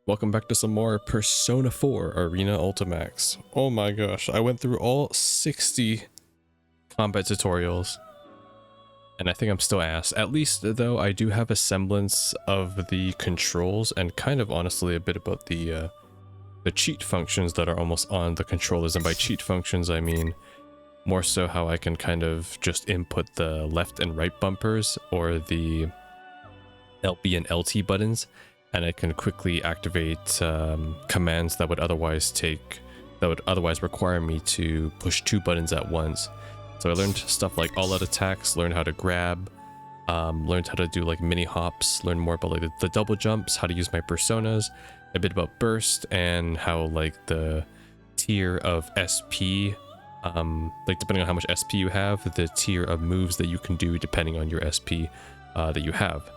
Welcome back to some more Persona 4 Arena Ultimax. Oh my gosh, I went through all 60 combat tutorials, and I think I'm still ass. At least, though, I do have a semblance of the controls and kind of honestly a bit about the cheat functions that are almost on the controllers. And by cheat functions, I mean more so how I can kind of just input the left and right bumpers or the LB and LT buttons, and I can quickly activate commands that would otherwise require me to push two buttons at once. So I learned stuff like all-out attacks, learned how to grab, learned how to do like mini hops, learned more about like the double jumps, how to use my personas, a bit about burst, and how like the tier of SP, like depending on how much SP you have, the tier of moves that you can do depending on your SP that you have.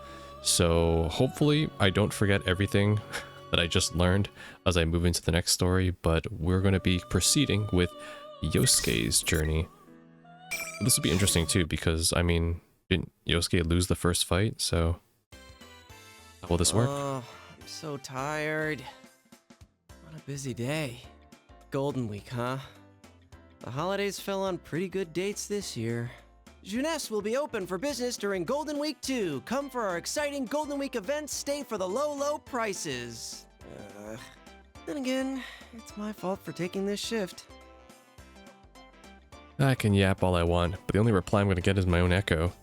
So hopefully I don't forget everything that I just learned as I move into the next story, but we're going to be proceeding with Yosuke's journey. This will be interesting too, because I mean, didn't Yosuke lose the first fight? So how will this work? Oh, I'm so tired. What a busy day. Golden Week, huh? The holidays fell on pretty good dates this year. Jeunesse will be open for business during Golden Week 2. Come for our exciting Golden Week events, stay for the low, low prices. Then again, it's my fault for taking this shift. I can yap all I want, but the only reply I'm going to get is my own echo.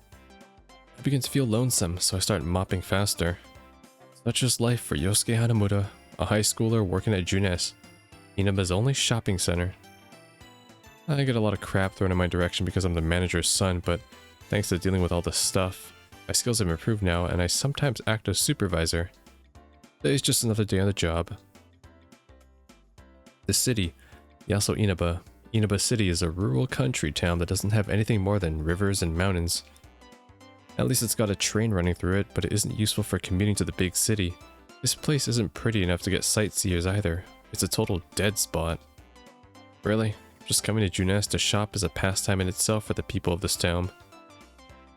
I begin to feel lonesome, so I start mopping faster. Such is life for Yosuke Hanamura, a high schooler working at Jeunesse, Inaba's only shopping center. I get a lot of crap thrown in my direction because I'm the manager's son, but thanks to dealing with all this stuff, my skills have improved now, and I sometimes act as supervisor. Today's just another day on the job. The city, Yaso Inaba. Inaba City is a rural country town that doesn't have anything more than rivers and mountains. At least it's got a train running through it, but it isn't useful for commuting to the big city. This place isn't pretty enough to get sightseers either. It's a total dead spot. Really? Just coming to Jeunesse to shop is a pastime in itself for the people of this town.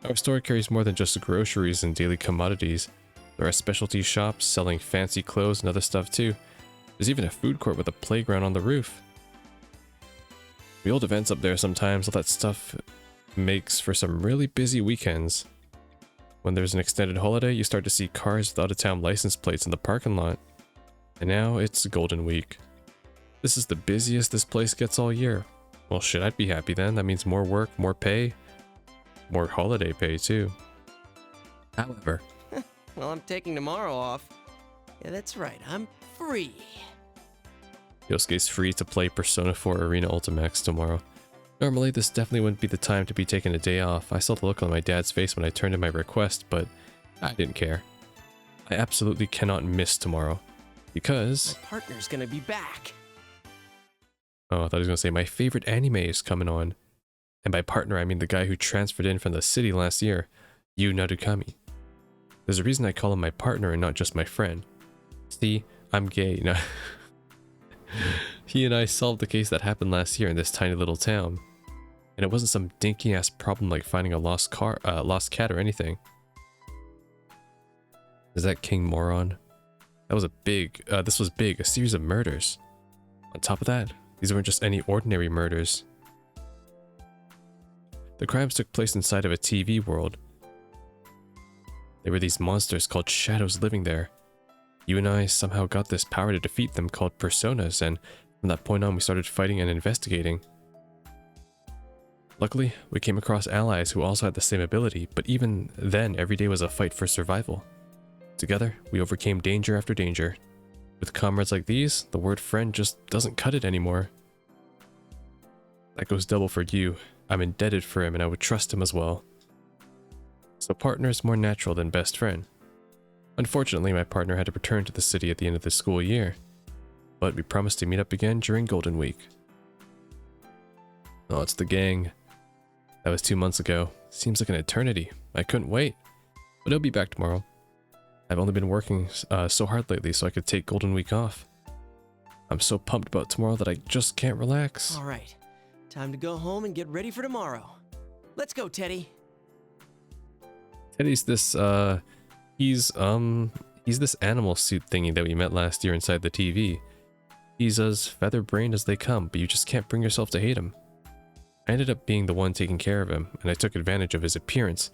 Our store carries more than just groceries and daily commodities. There are specialty shops selling fancy clothes and other stuff too. There's even a food court with a playground on the roof. We hold events up there sometimes. All that stuff makes for some really busy weekends. When there's an extended holiday, you start to see cars with out-of-town license plates in the parking lot. And now it's Golden Week. This is the busiest this place gets all year. Well shit, I'd be happy then. That means more work, more pay, more holiday pay too. However... Well, I'm taking tomorrow off. Yeah, that's right, I'm free. Yosuke's free to play Persona 4 Arena Ultimax tomorrow. Normally, this definitely wouldn't be the time to be taking a day off. I saw the look on my dad's face when I turned in my request, but I didn't care. I absolutely cannot miss tomorrow. Because... My partner's gonna be back. Oh, I thought he was going to say my favorite anime is coming on. And by partner, I mean the guy who transferred in from the city last year, Yu Narukami. There's a reason I call him my partner and not just my friend. See, I'm gay. No. He and I solved the case that happened last year in this tiny little town. And it wasn't some dinky-ass problem like finding a lost cat or anything. Is that King Moron? That was this was big, a series of murders. On top of that, these weren't just any ordinary murders. The crimes took place inside of a TV world. There were these monsters called shadows living there. You and I somehow got this power to defeat them called personas, and from that point on we started fighting and investigating. Luckily, we came across allies who also had the same ability, but even then every day was a fight for survival. Together, we overcame danger after danger. With comrades like these, the word friend just doesn't cut it anymore. That goes double for you. I'm indebted for him and I would trust him as well. So partner is more natural than best friend. Unfortunately, my partner had to return to the city at the end of the school year, but we promised to meet up again during Golden Week. Oh, it's the gang. That was 2 months ago. Seems like an eternity. I couldn't wait, but he'll be back tomorrow. I've only been working so hard lately so I could take Golden Week off. I'm so pumped about tomorrow that I just can't relax. All right, time to go home and get ready for tomorrow. Let's go, Teddy. Teddy's this, He's this animal suit thingy that we met last year inside the TV. He's as feather-brained as they come, but you just can't bring yourself to hate him. I ended up being the one taking care of him, and I took advantage of his appearance,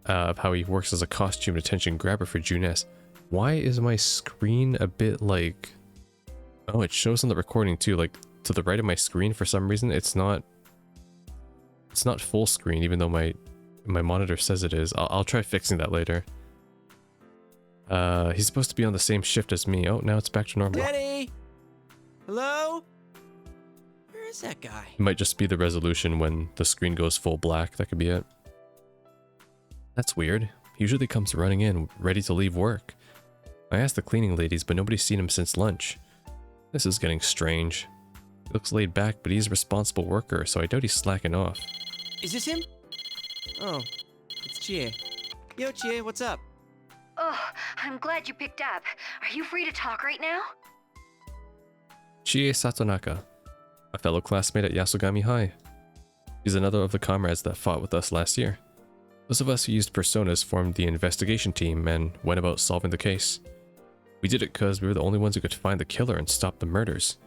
of how he works as a costume attention grabber for Juness. Why is my screen a bit like... Oh, it shows on the recording too, like to the right of my screen for some reason. It's not full screen, even though my monitor says it is. I'll try fixing that later. He's supposed to be on the same shift as me. Oh, now it's back to normal. Jenny! Hello? Where is that guy? It might just be the resolution when the screen goes full black. That could be it. That's weird. He usually comes running in, ready to leave work. I asked the cleaning ladies, but nobody's seen him since lunch. This is getting strange. He looks laid back, but he's a responsible worker, so I doubt he's slacking off. Is this him? Oh, it's Chie. Yo, Chie, what's up? Oh, I'm glad you picked up. Are you free to talk right now? Chie Satonaka, a fellow classmate at Yasogami High. He's another of the comrades that fought with us last year. Those of us who used personas formed the investigation team and went about solving the case. We did it because we were the only ones who could find the killer and stop the murders.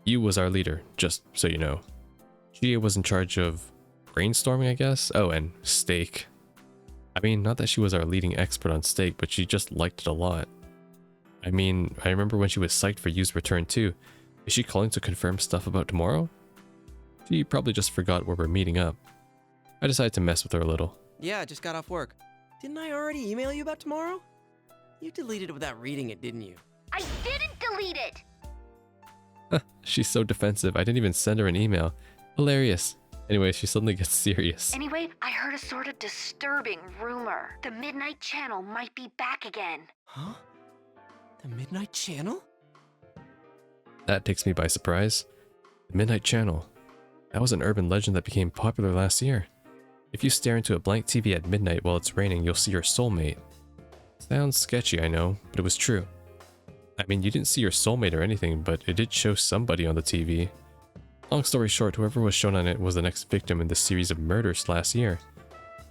Yu was our leader, just so you know. Chie was in charge of brainstorming, I guess? Oh, and steak. I mean, not that she was our leading expert on steak, but she just liked it a lot. I mean, I remember when she was psyched for Yu's return too. Is she calling to confirm stuff about tomorrow? She probably just forgot where we're meeting up. I decided to mess with her a little. Yeah, I just got off work. Didn't I already email you about tomorrow? You deleted it without reading it, didn't you? I didn't delete it! She's so defensive. I didn't even send her an email. Hilarious. Anyway, she suddenly gets serious. Anyway, I heard a sort of disturbing rumor. The Midnight Channel might be back again. Huh? The Midnight Channel? That takes me by surprise. The Midnight Channel. That was an urban legend that became popular last year. If you stare into a blank TV at midnight while it's raining, you'll see your soulmate. Sounds sketchy, I know, but it was true. I mean, you didn't see your soulmate or anything, but it did show somebody on the TV. Long story short, whoever was shown on it was the next victim in the series of murders last year.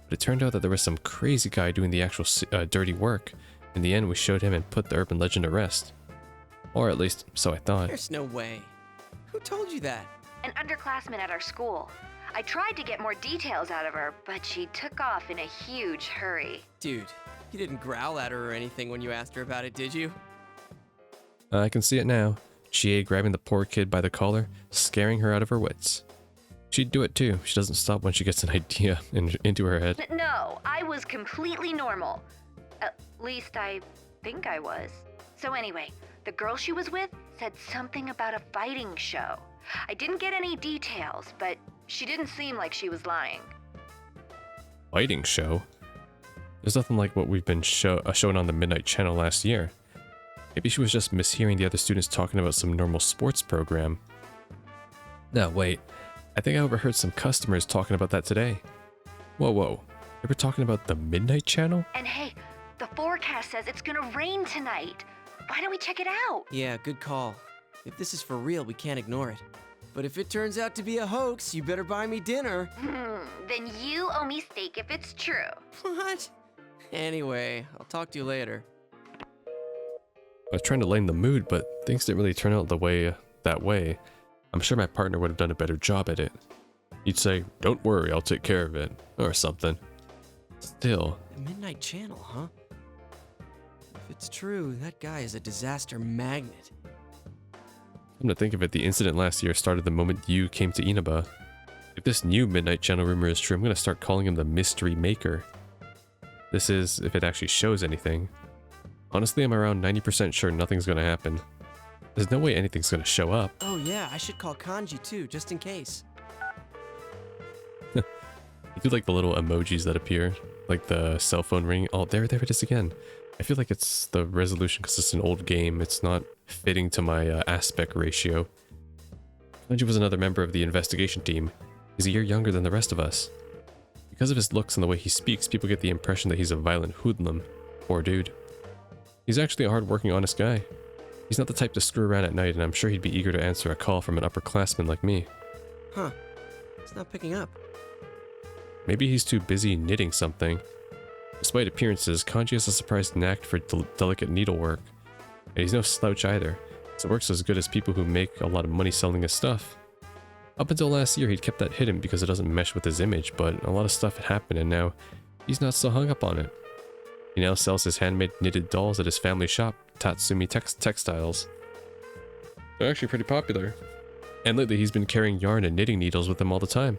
But it turned out that there was some crazy guy doing the actual dirty work. In the end, we showed him and put the urban legend to rest. Or at least, so I thought. There's no way. Who told you that? An underclassman at our school. I tried to get more details out of her, but she took off in a huge hurry. Dude, you didn't growl at her or anything when you asked her about it, did you? I can see it now. Chie grabbing the poor kid by the collar, scaring her out of her wits. She'd do it too. She doesn't stop when she gets an idea into her head. No, I was completely normal. At least I think I was. So anyway, the girl she was with said something about a fighting show. I didn't get any details, but she didn't seem like she was lying. Fighting show? There's nothing like what we've been shown on the Midnight Channel last year. Maybe she was just mishearing the other students talking about some normal sports program. No, wait. I think I overheard some customers talking about that today. Whoa. They were talking about the Midnight Channel? And hey, the forecast says it's gonna rain tonight. Why don't we check it out? Yeah, good call. If this is for real, we can't ignore it. But if it turns out to be a hoax, you better buy me dinner. Then you owe me steak if it's true. What? Anyway, I'll talk to you later. I was trying to lighten the mood, but things didn't really turn out that way. I'm sure my partner would have done a better job at it. He'd say, "Don't worry, I'll take care of it," or something. Still. The Midnight Channel, huh? If it's true, that guy is a disaster magnet. Come to think of it, the incident last year started the moment you came to Inaba. If this new Midnight Channel rumor is true, I'm going to start calling him the Mystery Maker. This is, if it actually shows anything. Honestly, I'm around 90% sure nothing's going to happen. There's no way anything's going to show up. Oh yeah, I should call Kanji too, just in case. You do like the little emojis that appear, like the cell phone ring. Oh, there it is again. I feel like it's the resolution because it's an old game. It's not fitting to my aspect ratio. Kanji was another member of the investigation team. He's a year younger than the rest of us. Because of his looks and the way he speaks, people get the impression that he's a violent hoodlum. Poor dude. He's actually a hard-working, honest guy. He's not the type to screw around at night, and I'm sure he'd be eager to answer a call from an upperclassman like me. Huh. It's not picking up. Maybe he's too busy knitting something. Despite appearances, Kanji has a surprised knack for delicate needlework. And he's no slouch either, so it works as good as people who make a lot of money selling his stuff. Up until last year, he'd kept that hidden because it doesn't mesh with his image, but a lot of stuff had happened and now he's not so hung up on it. He now sells his handmade knitted dolls at his family shop, Tatsumi Textiles. They're actually pretty popular. And lately he's been carrying yarn and knitting needles with him all the time.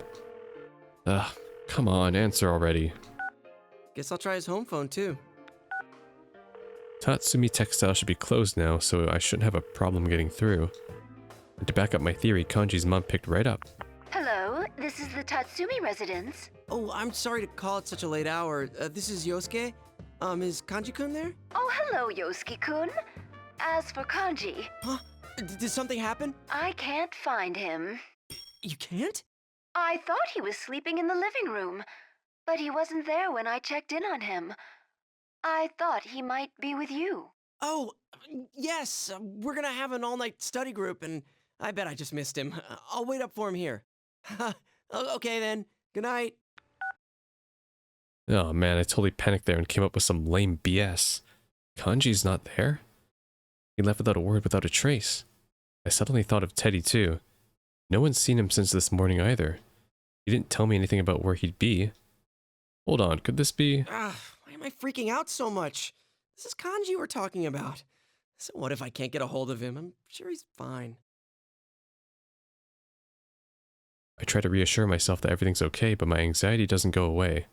Ugh, come on, answer already. Guess I'll try his home phone too. Tatsumi Textile should be closed now, so I shouldn't have a problem getting through. And to back up my theory, Kanji's mom picked right up. Hello, this is the Tatsumi residence. Oh, I'm sorry to call at such a late hour. This is Yosuke. Is Kanji-kun there? Oh, hello, Yosuke-kun. As for Kanji, Huh? Did something happen? I can't find him. You can't? I thought he was sleeping in the living room, but he wasn't there when I checked in on him. I thought he might be with you. Oh, yes. We're gonna have an all-night study group, and I bet I just missed him. I'll wait up for him here. Okay then. Good night. Oh man, I totally panicked there and came up with some lame BS. Kanji's not there? He left without a word, without a trace. I suddenly thought of Teddy too. No one's seen him since this morning either. He didn't tell me anything about where he'd be. Hold on, could this be... Why am I freaking out so much? This is Kanji we're talking about. So what if I can't get a hold of him? I'm sure he's fine. I try to reassure myself that everything's okay, but my anxiety doesn't go away.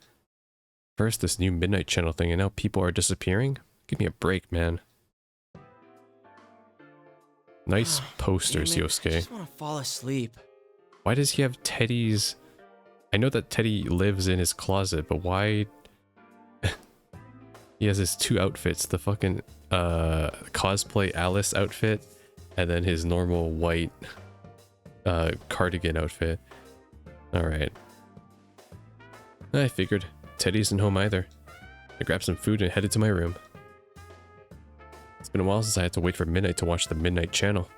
First, this new Midnight Channel thing, and now people are disappearing? Give me a break, man. Nice posters, Damn it, I Yosuke. just want to fall asleep. Why does he have Teddy's... I know that Teddy lives in his closet, but why... He has his two outfits, the fucking cosplay Alice outfit, and then his normal white cardigan outfit. Alright. I figured. Teddy isn't home either. I grabbed some food and headed to my room. It's been a while since I had to wait for midnight to watch the Midnight Channel.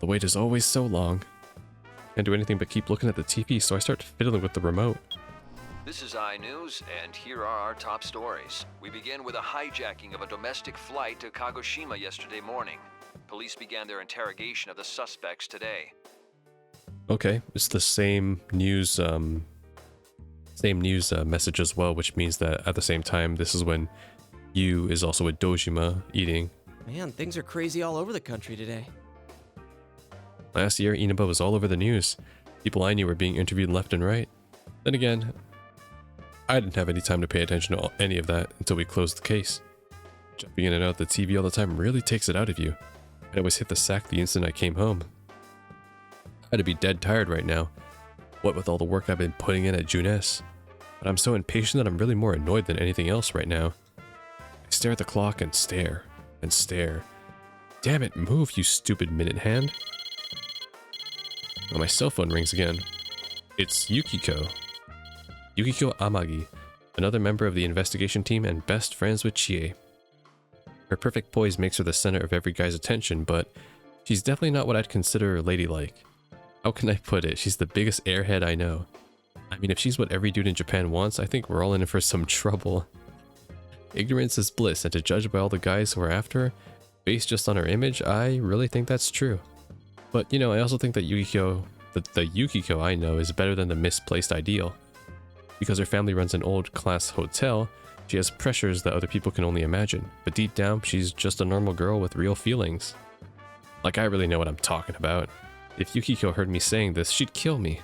The wait is always so long. Can't do anything but keep looking at the TV, so I start fiddling with the remote. This is iNews, and here are our top stories. We begin with a hijacking of a domestic flight to Kagoshima yesterday morning. Police began their interrogation of the suspects today. Okay, it's the same news message as well, which means that at the same time, this is when Yu is also with Dojima eating. Man, things are crazy all over the country today. Last year, Inaba was all over the news. People I knew were being interviewed left and right. Then again, I didn't have any time to pay attention to any of that until we closed the case. Jumping in and out of the TV all the time really takes it out of you. I always hit the sack the instant I came home. I'd be dead tired right now, what with all the work I've been putting in at Junes. But I'm so impatient that I'm really more annoyed than anything else right now. I stare at the clock and stare and stare. Damn it, move, you stupid minute hand. Oh, my cell phone rings again. It's Yukiko. Yukiko Amagi, another member of the investigation team and best friends with Chie. Her perfect poise makes her the center of every guy's attention, but she's definitely not what I'd consider ladylike. How can I put it? She's the biggest airhead I know. I mean, if she's what every dude in Japan wants, I think we're all in it for some trouble. Ignorance is bliss, and to judge by all the guys who are after her, based just on her image, I really think that's true. But, you know, I also think that Yukiko, the Yukiko I know, is better than the misplaced ideal. Because her family runs an old-class hotel, she has pressures that other people can only imagine. But deep down, she's just a normal girl with real feelings. Like, I really know what I'm talking about. If Yukiko heard me saying this, she'd kill me.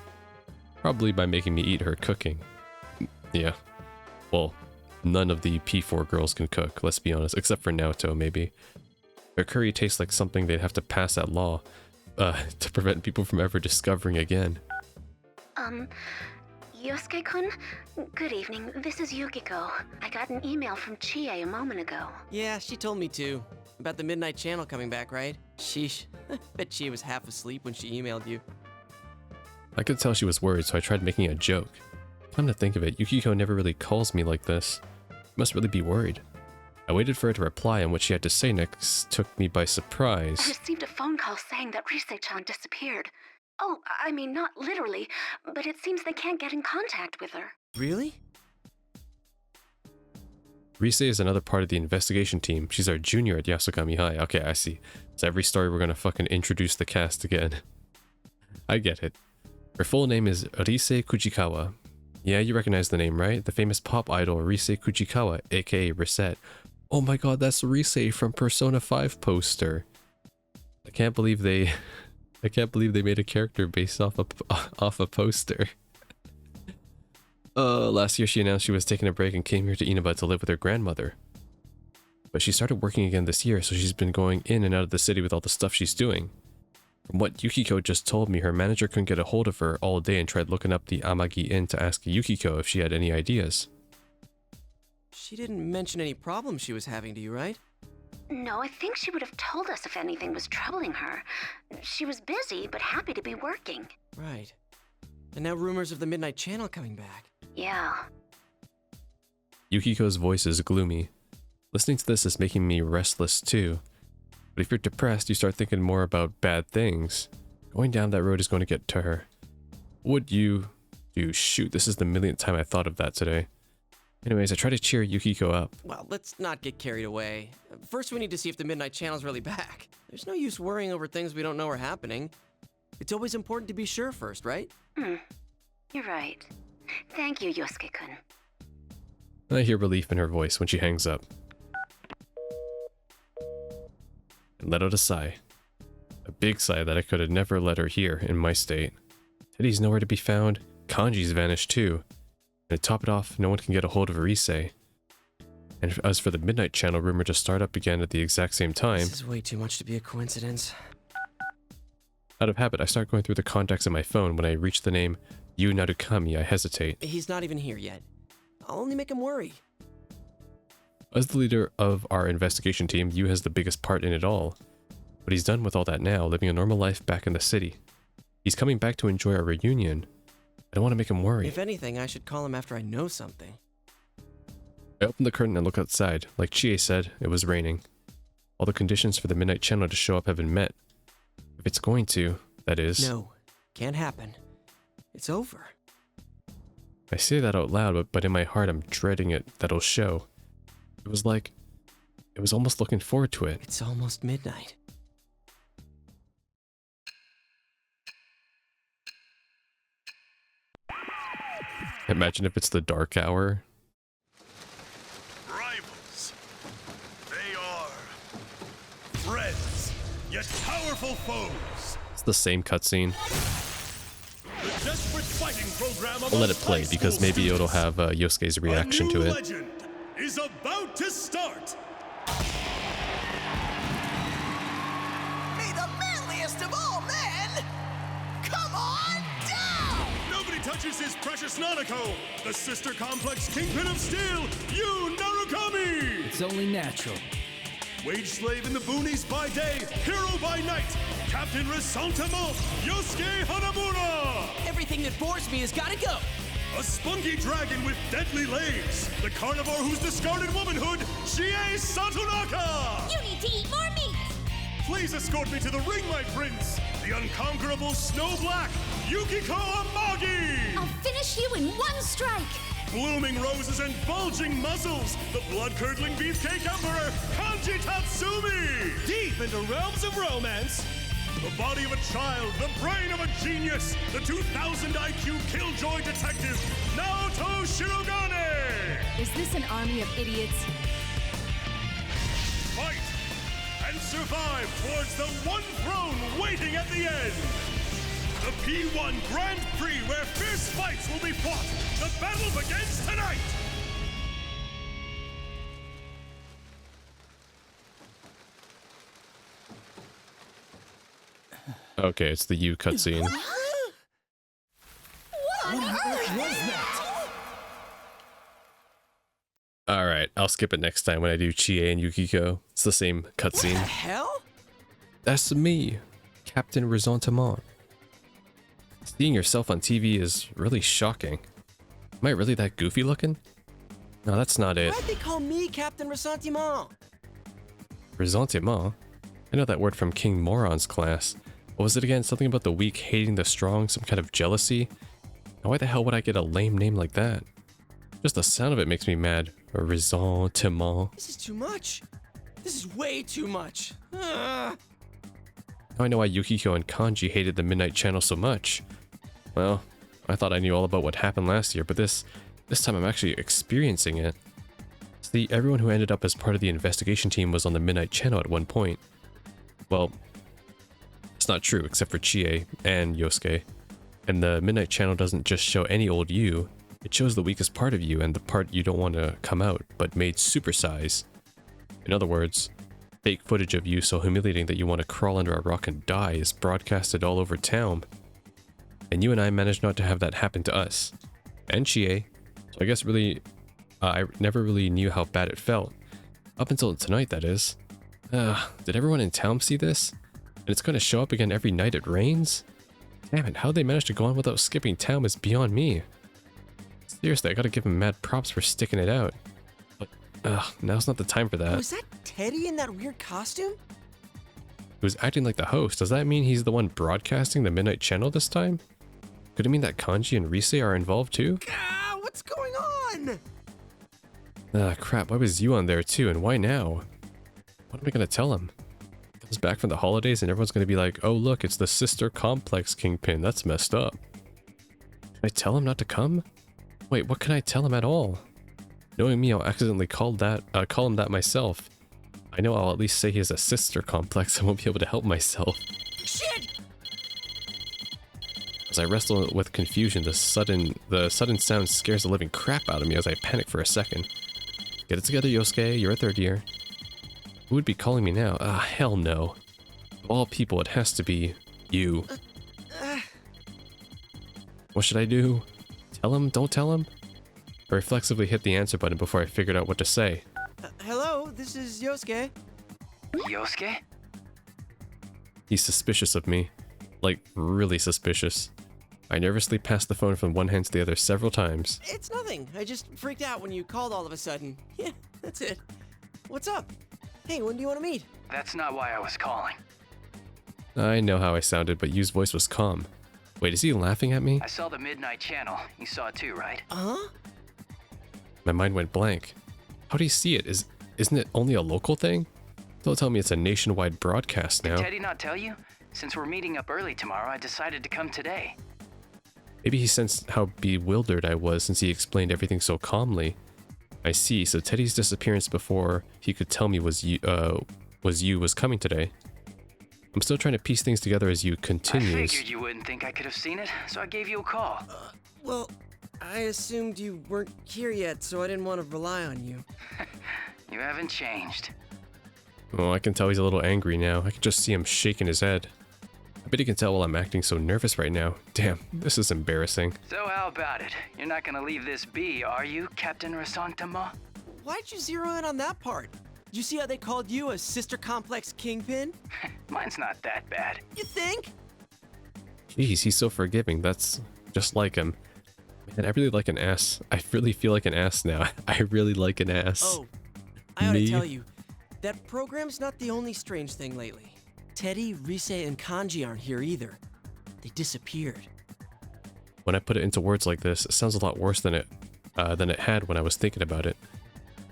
Probably by making me eat her cooking. Yeah. Well, none of the P4 girls can cook, let's be honest, except for Naoto, maybe. Her curry tastes like something they'd have to pass at law, to prevent people from ever discovering again. Yosuke-kun? Good evening. This is Yukiko. I got an email from Chie a moment ago. Yeah, she told me too. About the Midnight Channel coming back, right? Sheesh. Bet Chie was half asleep when she emailed you. I could tell she was worried, so I tried making a joke. Come to think of it, Yukiko never really calls me like this. She must really be worried. I waited for her to reply, and what she had to say next took me by surprise. I received a phone call saying that Rise-chan disappeared. Oh, I mean, not literally, but it seems they can't get in contact with her. Really? Rise is another part of the investigation team. She's our junior at Yasukami High. Okay, I see. So every story we're gonna fucking introduce the cast again. I get it. Her full name is Rise Kujikawa. Yeah, you recognize the name, right? The famous pop idol Rise Kujikawa, aka Reset. Oh my god, that's Rise from Persona 5 poster. I can't believe they made a character based off a poster. Last year she announced she was taking a break and came here to Inaba to live with her grandmother. But she started working again this year, so she's been going in and out of the city with all the stuff she's doing. From what Yukiko just told me, her manager couldn't get a hold of her all day and tried looking up the Amagi Inn to ask Yukiko if she had any ideas. She didn't mention any problems she was having to you, right? No, I think she would have told us if anything was troubling her. She was busy, but happy to be working. Right. And now rumors of the Midnight Channel coming back. Yeah. Yukiko's voice is gloomy. Listening to this is making me restless too. But if you're depressed, you start thinking more about bad things. Going down that road is going to get to her. Would you do? Shoot, this is the millionth time I thought of that today. Anyways, I try to cheer Yukiko up. Well, let's not get carried away. First, we need to see if the Midnight Channel's really back. There's no use worrying over things we don't know are happening. It's always important to be sure first, right? You're right. Thank you, Yosuke-kun. I hear relief in her voice when she hangs up. And let out a sigh. A big sigh that I could have never let her hear in my state. Teddy's nowhere to be found. Kanji's vanished too. And to top it off, no one can get a hold of Rise. And as for the Midnight Channel rumor to start up again at the exact same time... This is way too much to be a coincidence. Out of habit, I start going through the contacts in my phone. When I reach the name Yu Narukami, I hesitate. He's not even here yet. I'll only make him worry. As the leader of our investigation team, Yu has the biggest part in it all. But he's done with all that now, living a normal life back in the city. He's coming back to enjoy our reunion. I don't want to make him worry. If anything, I should call him after I know something. I open the curtain and look outside. Like Chie said, it was raining. All the conditions for the Midnight Channel to show up have been met. If it's going to, that is. No, can't happen. It's over. I say that out loud, but in my heart I'm dreading it that'll show. It was almost looking forward to it. It's almost midnight. Imagine if it's the dark hour. Rivals. They are friends, yet powerful foes. It's the same cutscene. The desperate fighting program of I'll let a it play high because school maybe it'll student. have Yosuke's reaction A to new it. legend is about to start. May the manliest of all men come on down! Nobody touches his precious Nanako, the sister complex kingpin of steel, Yu Narukami! It's only natural. Wage slave in the boonies by day, hero by night, Captain Resentiment, Yosuke Hanamura! Everything that bores me has gotta go! A spunky dragon with deadly legs, the carnivore whose discarded womanhood, Chie Satonaka! You need to eat more meat! Please escort me to the ring, my prince, the unconquerable Snow Black, Yukiko Amagi! I'll finish you in one strike! Blooming roses and bulging muzzles, the blood-curdling beefcake emperor, Kanji Tatsumi! Deep into realms of romance, the body of a child, the brain of a genius, the 2,000 IQ killjoy detective, Naoto Shirogane! Is this an army of idiots? Fight and survive towards the one throne waiting at the end! The P1 Grand Prix where fierce fights will be fought! The battle begins tonight! Okay, it's the Yu cutscene. Alright, I'll skip it next time when I do Chie and Yukiko. It's the same cutscene. Hell? That's me, Captain Resentiment. Seeing yourself on TV is really shocking. Am I really that goofy looking? No, that's not it. Why'd they call me Captain Resentiment? Resentiment? I know that word from King Moron's class. What was it again? Something about the weak hating the strong, some kind of jealousy? Now why the hell would I get a lame name like that? Just the sound of it makes me mad. Ressentiment. This is too much. This is way too much. Ah. Now I know why Yukiko and Kanji hated the Midnight Channel so much. Well, I thought I knew all about what happened last year, but this time I'm actually experiencing it. See, everyone who ended up as part of the investigation team was on the Midnight Channel at one point. Well, it's not true, except for Chie and Yosuke. And the Midnight Channel doesn't just show any old you, it shows the weakest part of you and the part you don't want to come out, but made supersize. In other words, fake footage of you so humiliating that you want to crawl under a rock and die is broadcasted all over town. And you and I managed not to have that happen to us. And Chie. So I guess really, I never really knew how bad it felt. Up until tonight, that is. Did everyone in town see this? And it's going to show up again every night it rains? Damn it, how they managed to go on without skipping town is beyond me. Seriously, I gotta give him mad props for sticking it out. But, now's not the time for that. Was that Teddy in that weird costume? He was acting like the host. Does that mean he's the one broadcasting the Midnight Channel this time? Could it mean that Kanji and Rise are involved too? Ah, what's going on? Crap, why was you on there too, and why now? What am I gonna tell him? He comes back from the holidays and everyone's gonna be like, oh look, it's the sister complex kingpin, that's messed up. Can I tell him not to come? Wait, what can I tell him at all? Knowing me, I'll accidentally call him that myself. I know I'll at least say he has a sister complex and won't be able to help myself. Shit! As I wrestle with confusion, the sudden sound scares the living crap out of me as I panic for a second. Get it together, Yosuke, you're a third year. Who would be calling me now? Hell no. Of all people, it has to be you. What should I do? Tell him? Don't tell him? I reflexively hit the answer button before I figured out what to say. Hello, this is Yosuke. Yosuke? He's suspicious of me. Like, really suspicious. I nervously passed the phone from one hand to the other several times. It's nothing. I just freaked out when you called all of a sudden. Yeah, that's it. What's up? Hey, when do you want to meet? That's not why I was calling. I know how I sounded, but Yu's voice was calm. Wait, is he laughing at me? I saw the Midnight Channel. You saw it too, right? Huh? My mind went blank. How do you see it? Isn't it only a local thing? Don't tell me it's a nationwide broadcast now. Did Teddy not tell you? Since we're meeting up early tomorrow, I decided to come today. Maybe he sensed how bewildered I was since he explained everything so calmly. I see, so Teddy's disappearance before he could tell me was coming today. I'm still trying to piece things together as you continues. I figured you wouldn't think I could have seen it, so I gave you a call. Well, I assumed you weren't here yet, so I didn't want to rely on you. You haven't changed. Oh, I can tell he's a little angry now. I can just see him shaking his head. I bet he can tell while I'm acting so nervous right now. Damn, this is embarrassing. So how about it? You're not gonna leave this be, are you, Captain Ressentiment? Why'd you zero in on that part? Did you see how they called you a sister complex kingpin? Mine's not that bad. You think? Jeez, he's so forgiving. That's just like him. Man, I really like an ass. I really feel like an ass now. I really like an ass. Oh, I ought to Me? tell you, that program's not the only strange thing lately. Teddy, Rise, and Kanji aren't here either. They disappeared. When I put it into words like this, it sounds a lot worse than it had when I was thinking about it.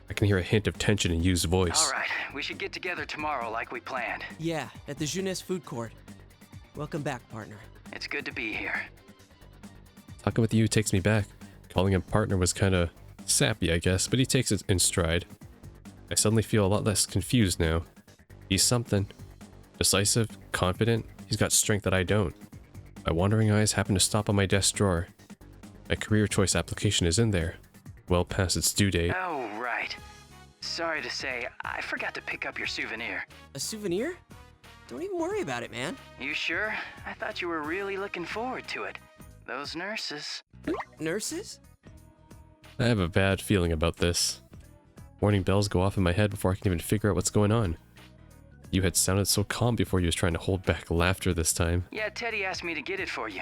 I can hear a hint of tension in Yu's voice. All right, we should get together tomorrow like we planned. Yeah, at the Jeunesse food court. Welcome back, partner. It's good to be here. Talking with you takes me back. Calling him partner was kind of sappy, I guess, but he takes it in stride. I suddenly feel a lot less confused now. He's something. Decisive, confident, he's got strength that I don't. My wandering eyes happen to stop on my desk drawer. My career choice application is in there, well past its due date. Oh, right. Sorry to say, I forgot to pick up your souvenir. A souvenir? Don't even worry about it, man. You sure? I thought you were really looking forward to it. Those nurses. Nurses? I have a bad feeling about this. Warning bells go off in my head before I can even figure out what's going on. You had sounded so calm before you was trying to hold back laughter this time. Yeah, Teddy asked me to get it for you.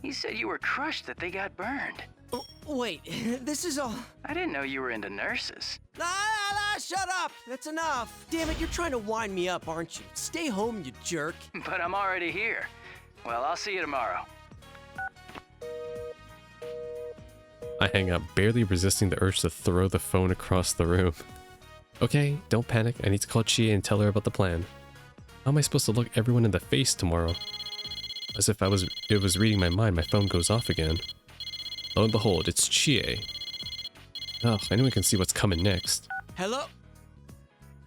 He said you were crushed that they got burned. Oh, wait, this is all... I didn't know you were into nurses. Shut up! That's enough! Damn it, you're trying to wind me up, aren't you? Stay home, you jerk. But I'm already here. Well, I'll see you tomorrow. I hang up, barely resisting the urge to throw the phone across the room. Okay, don't panic. I need to call Chie and tell her about the plan. How am I supposed to look everyone in the face tomorrow? As if it was reading my mind, my phone goes off again. Lo and behold, it's Chie. Oh, anyone can see what's coming next. Hello?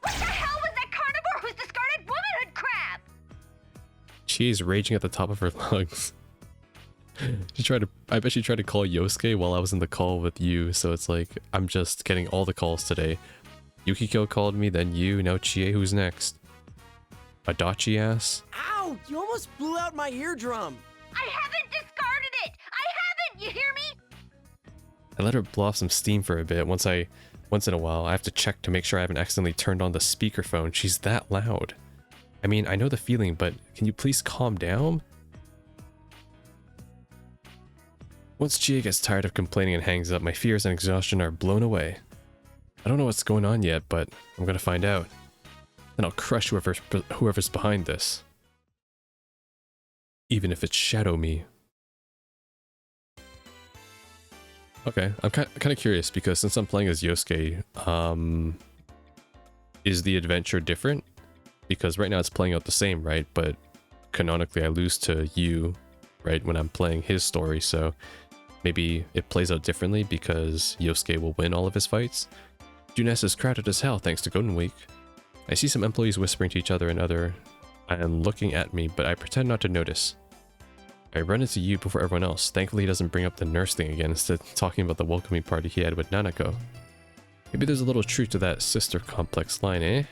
What the hell was that carnivore who's discarded womanhood crap? Chie's raging at the top of her lungs. I bet she tried to call Yosuke while I was in the call with you, so it's like, I'm just getting all the calls today. Yukiko called me, then you, now Chie, who's next? Adachi ass? Ow! You almost blew out my eardrum. I haven't discarded it! I haven't! You hear me? I let her blow off some steam for a bit. Once in a while, I have to check to make sure I haven't accidentally turned on the speakerphone. She's that loud. I mean, I know the feeling, but can you please calm down? Once Chie gets tired of complaining and hangs up, my fears and exhaustion are blown away. I don't know what's going on yet, but I'm gonna find out. Then I'll crush whoever's behind this. Even if it's Shadow Me. Okay, I'm kind of curious because since I'm playing as Yosuke, is the adventure different? Because right now it's playing out the same, right? But canonically I lose to you, right, when I'm playing his story, so maybe it plays out differently because Yosuke will win all of his fights. Junes is crowded as hell thanks to Golden Week. I see some employees whispering to each other and looking at me, but I pretend not to notice. I run into you before everyone else. Thankfully he doesn't bring up the nurse thing again, instead talking about the welcoming party he had with Nanako. Maybe there's a little truth to that sister complex line, eh?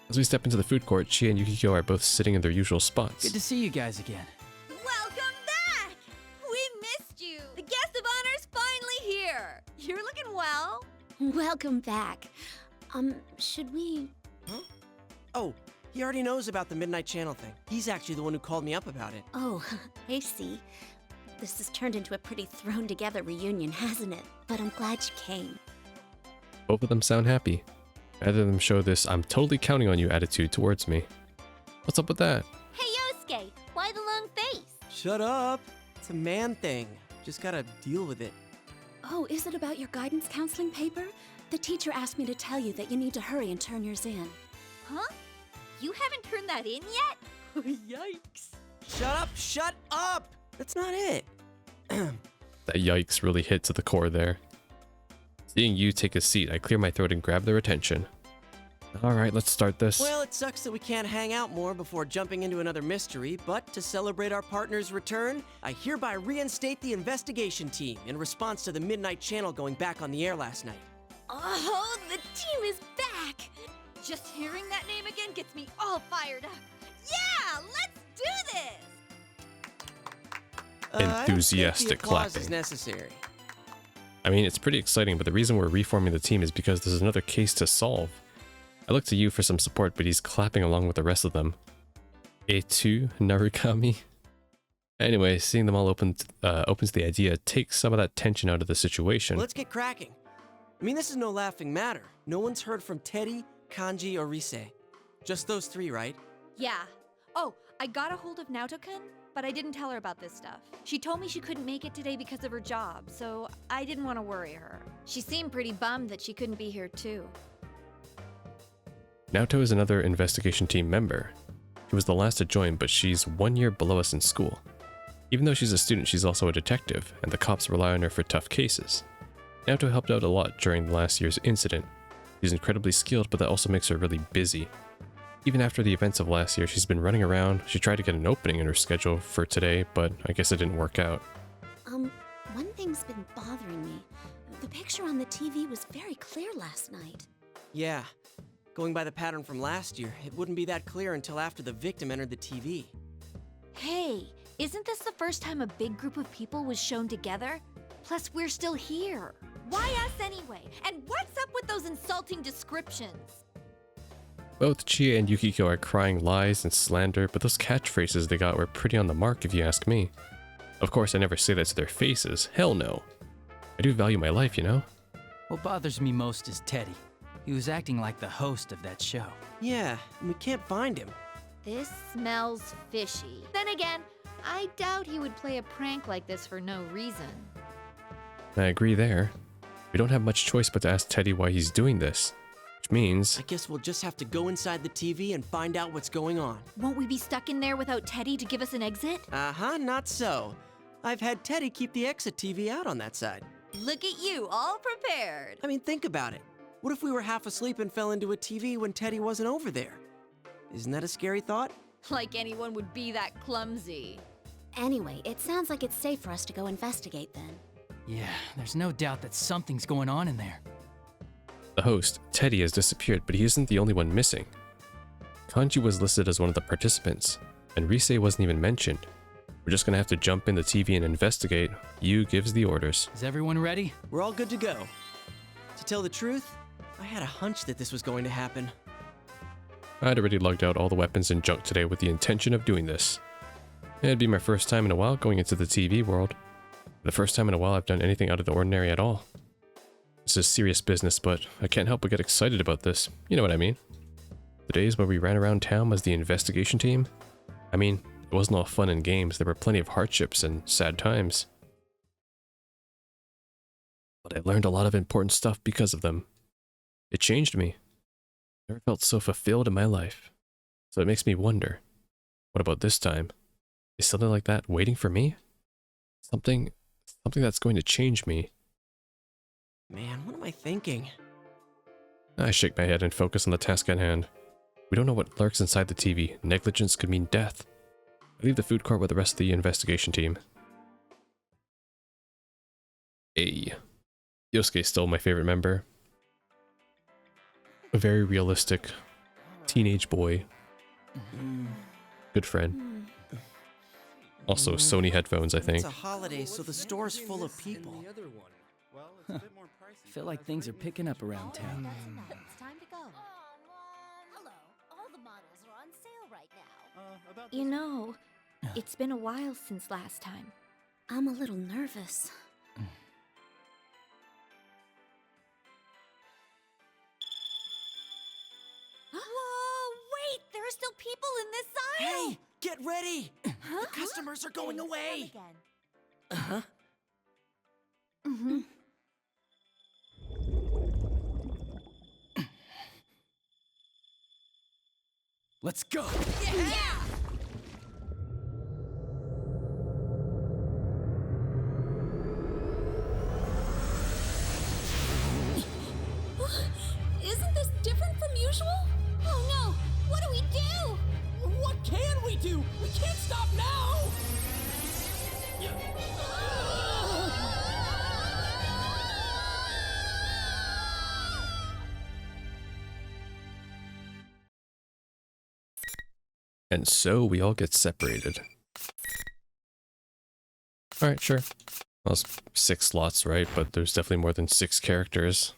As we step into the food court, Chie and Yukiko are both sitting in their usual spots. Good to see you guys again. Welcome back! We missed you! The guest of honor's finally here! You're looking well. Welcome back. Should we... Huh? Oh, he already knows about the Midnight Channel thing. He's actually the one who called me up about it. Oh, I see. This has turned into a pretty thrown-together reunion, hasn't it? But I'm glad you came. Both of them sound happy. Neither of them show this "I'm totally counting on you" attitude towards me. What's up with that? Hey, Yosuke! Why the long face? Shut up. It's a man thing. Just gotta deal with it. Oh, is it about your guidance counseling paper? The teacher asked me to tell you that you need to hurry and turn yours in. Huh? You haven't turned that in yet? Yikes. Shut up! That's not it. That yikes really hit to the core there. Seeing you take a seat, I clear my throat and grab their attention. Alright, let's start this. Well, it sucks that we can't hang out more before jumping into another mystery, but to celebrate our partner's return, I hereby reinstate the investigation team in response to the Midnight Channel going back on the air last night. Oh, the team is back! Just hearing that name again gets me all fired up. Yeah, let's do this! Enthusiastic I don't think the applause clapping. is necessary. I mean, it's pretty exciting, but the reason we're reforming the team is because there's another case to solve. I look to you for some support, but he's clapping along with the rest of them. A2, Narukami? Anyway, seeing them all opens the idea, takes some of that tension out of the situation. Well, let's get cracking. I mean, this is no laughing matter. No one's heard from Teddy, Kanji, or Rise. Just those three, right? Yeah. Oh, I got a hold of Naoto-kun, but I didn't tell her about this stuff. She told me she couldn't make it today because of her job, so I didn't want to worry her. She seemed pretty bummed that she couldn't be here too. Naoto is another investigation team member. She was the last to join, but she's 1 year below us in school. Even though she's a student, she's also a detective, and the cops rely on her for tough cases. Naoto helped out a lot during last year's incident. She's incredibly skilled, but that also makes her really busy. Even after the events of last year, she's been running around. She tried to get an opening in her schedule for today, but I guess it didn't work out. One thing's been bothering me. The picture on the TV was very clear last night. Yeah. Going by the pattern from last year, it wouldn't be that clear until after the victim entered the TV. Hey, isn't this the first time a big group of people was shown together? Plus, we're still here. Why us anyway? And what's up with those insulting descriptions? Both Chie and Yukiko are crying lies and slander, but those catchphrases they got were pretty on the mark if you ask me. Of course, I never say that to their faces. Hell no. I do value my life, you know? What bothers me most is Teddy. He was acting like the host of that show. Yeah, and we can't find him. This smells fishy. Then again, I doubt he would play a prank like this for no reason. I agree there. We don't have much choice but to ask Teddy why he's doing this. Which means... I guess we'll just have to go inside the TV and find out what's going on. Won't we be stuck in there without Teddy to give us an exit? Not so. I've had Teddy keep the exit TV out on that side. Look at you, all prepared. I mean, think about it. What if we were half asleep and fell into a TV when Teddy wasn't over there? Isn't that a scary thought? Like anyone would be that clumsy. Anyway, it sounds like it's safe for us to go investigate then. Yeah, there's no doubt that something's going on in there. The host, Teddy, has disappeared, but he isn't the only one missing. Kanji was listed as one of the participants, and Rise wasn't even mentioned. We're just gonna have to jump in the TV and investigate. Yu gives the orders. Is everyone ready? We're all good to go. To tell the truth, I had a hunch that this was going to happen. I'd already lugged out all the weapons and junk today with the intention of doing this. It'd be my first time in a while going into the TV world. The first time in a while I've done anything out of the ordinary at all. This is serious business, but I can't help but get excited about this. You know what I mean? The days where we ran around town as the investigation team? I mean, it wasn't all fun and games, there were plenty of hardships and sad times. But I learned a lot of important stuff because of them. It changed me. I never felt so fulfilled in my life. So it makes me wonder, what about this time? Is something like that waiting for me? Something that's going to change me. Man, what am I thinking? I shake my head and focus on the task at hand. We don't know what lurks inside the TV. Negligence could mean death. I leave the food court with the rest of the investigation team. Hey. Yosuke is still my favorite member. A very realistic teenage boy. Good friend. Also Sony headphones, I think. It's a holiday, so the store's full of people. I feel like things are picking up around town. It's time to go. Hello. All the models are on sale right now. You know, it's been a while since last time. I'm a little nervous. Whoa, wait! There are still people in this aisle! Hey, get ready! The customers are going away! Uh-huh. Mm-hmm. Let's go! Yeah! Isn't this different from usual? Oh no! What do we do? What can we do? We can't stop now! And so we all get separated. Alright, sure. Well, it's 6 slots, right? But there's definitely more than 6 characters.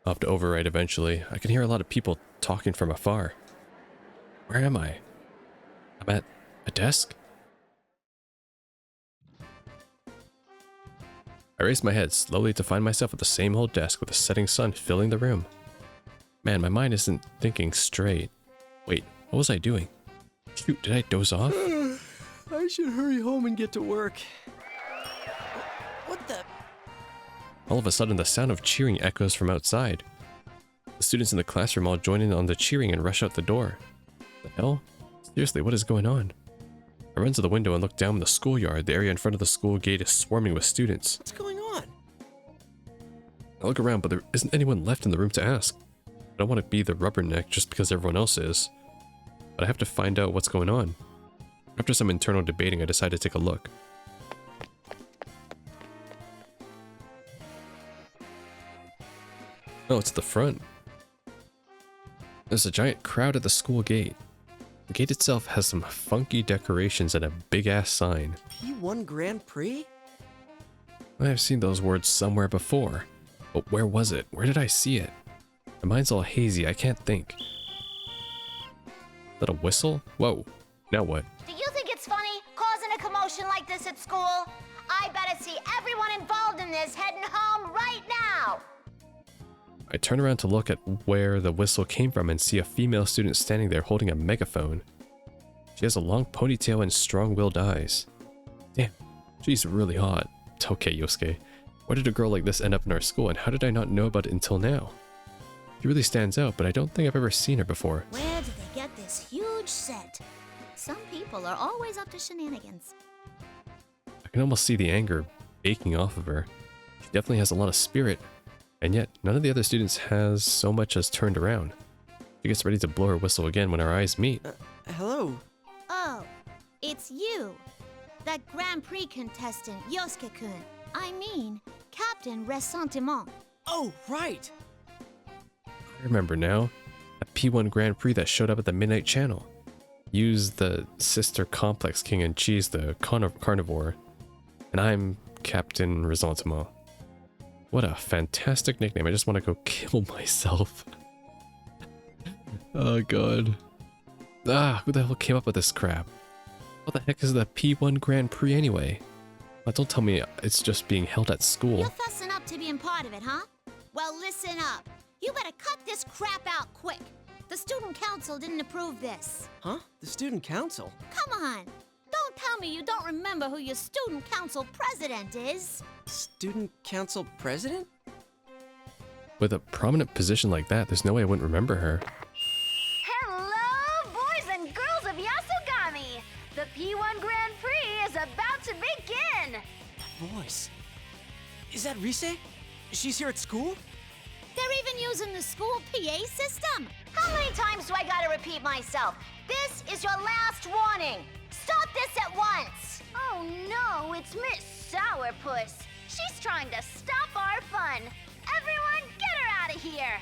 I'll have to overwrite eventually. I can hear a lot of people talking from afar. Where am I? I'm at a desk? I raise my head slowly to find myself at the same old desk with the setting sun filling the room. Man, my mind isn't thinking straight. Wait, what was I doing? Shoot, did I doze off? I should hurry home and get to work. What the? All of a sudden, the sound of cheering echoes from outside. The students in the classroom all join in on the cheering and rush out the door. The hell? Seriously, what is going on? I run to the window and look down in the schoolyard. The area in front of the school gate is swarming with students. What's going on? I look around, but there isn't anyone left in the room to ask. I don't want to be the rubberneck just because everyone else is. But I have to find out what's going on. After some internal debating, I decide to take a look. Oh, it's at the front. There's a giant crowd at the school gate. The gate itself has some funky decorations and a big-ass sign. P1 Grand Prix? I've seen those words somewhere before. But where was it? Where did I see it? My mind's all hazy, I can't think. Is that a whistle? Whoa. Now what? Do you think it's funny causing a commotion like this at school? I better see everyone involved in this heading home right now! I turn around to look at where the whistle came from and see a female student standing there holding a megaphone. She has a long ponytail and strong-willed eyes. Damn, she's really hot. Okay, Yosuke. Why did a girl like this end up in our school, and how did I not know about it until now? She really stands out, but I don't think I've ever seen her before. Where did they get this huge set? Some people are always up to shenanigans. I can almost see the anger baking off of her. She definitely has a lot of spirit, and yet none of the other students has so much as turned around. She gets ready to blow her whistle again when our eyes meet. Hello. Oh, it's you. That Grand Prix contestant, Yosuke-kun. I mean, Captain Ressentiment. Oh, right. I remember now. A P1 Grand Prix that showed up at the Midnight Channel. Used the Sister Complex King and Cheese, the carnivore. And I'm Captain Ressentiment. What a fantastic nickname. I just want to go kill myself. Oh god. Ah, who the hell came up with this crap? What the heck is the P1 Grand Prix anyway? Don't tell me it's just being held at school. You're fussing up to being part of it, huh? Well, listen up. You better cut this crap out quick. The student council didn't approve this. Huh? The student council? Come on. Don't tell me you don't remember who your student council president is. Student council president? With a prominent position like that, there's no way I wouldn't remember her. Hello, boys and girls of Yasogami! The P1 Grand Prix is about to begin! Voice. Is that Rise? She's here at school? They're even using the school PA system. How many times do I gotta repeat myself? This is your last warning. Stop this at once. Oh no, it's Miss Sourpuss. She's trying to stop our fun. Everyone, get her out of here!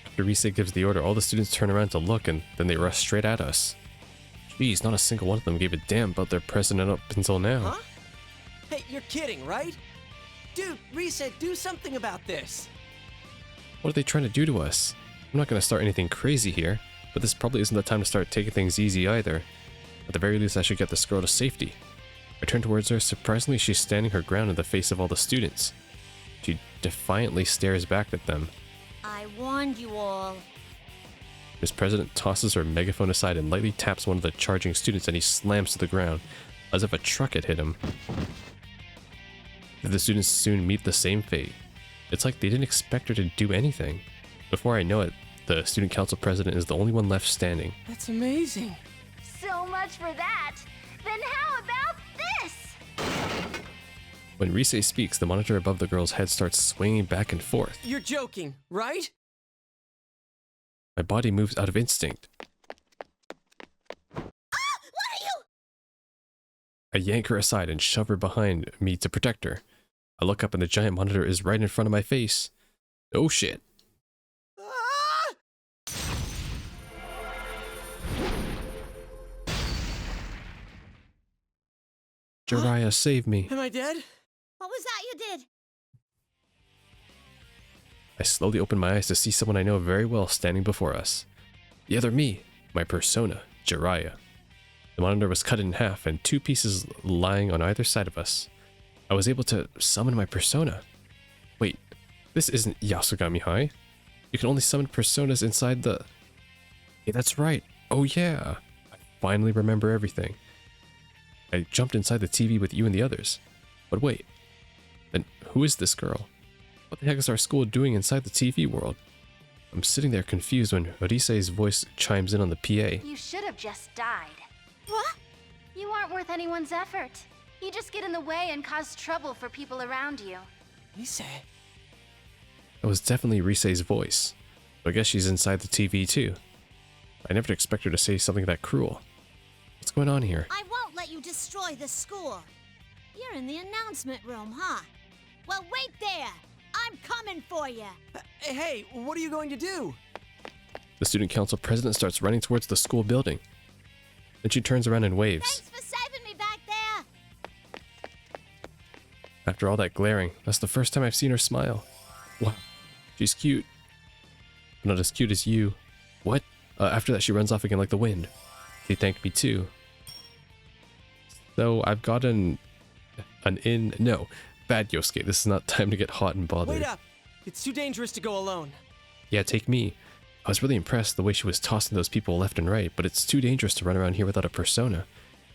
After Rise gives the order, all the students turn around to look, and then they rush straight at us. Jeez, not a single one of them gave a damn about their president up until now. Huh? Hey, you're kidding, right? Dude, Rise, do something about this. What are they trying to do to us? I'm not going to start anything crazy here, but this probably isn't the time to start taking things easy either. At the very least, I should get this girl to safety. I turn towards her. Surprisingly, she's standing her ground in the face of all the students. She defiantly stares back at them. I warned you all. Miss President tosses her megaphone aside and lightly taps one of the charging students, and he slams to the ground, as if a truck had hit him. The students soon meet the same fate. It's like they didn't expect her to do anything. Before I know it, the student council president is the only one left standing. That's amazing. So much for that. Then how about this? When Rise speaks, the monitor above the girl's head starts swinging back and forth. You're joking, right? My body moves out of instinct. What are you? I yank her aside and shove her behind me to protect her. I look up and the giant monitor is right in front of my face. Oh shit. Jiraiya, save me. Am I dead? What was that you did? I slowly open my eyes to see someone I know very well standing before us. The other me, my persona, Jiraiya. The monitor was cut in half and two pieces lying on either side of us. I was able to summon my persona. Wait, this isn't Yasogami High. You can only summon personas inside the... Hey, that's right. Oh yeah. I finally remember everything. I jumped inside the TV with you and the others. But wait. Then who is this girl? What the heck is our school doing inside the TV world? I'm sitting there confused when Rise's voice chimes in on the PA. You should have just died. What? You aren't worth anyone's effort. You just get in the way and cause trouble for people around you. Rise. That was definitely Rise's voice. But I guess she's inside the TV too. I never expect her to say something that cruel. What's going on here? I won't let you destroy the school. You're in the announcement room, huh? Well, wait there. I'm coming for you. Hey, what are you going to do? The student council president starts running towards the school building. Then she turns around and waves. Thanks for saving me back there. After all that glaring, that's the first time I've seen her smile. Wow, she's cute. But not as cute as you. What? After that, she runs off again like the wind. She thanked me too. So I've got no, bad Yosuke. This is not time to get hot and bothered. Wait up! It's too dangerous to go alone. Yeah, take me. I was really impressed the way she was tossing those people left and right, but it's too dangerous to run around here without a persona.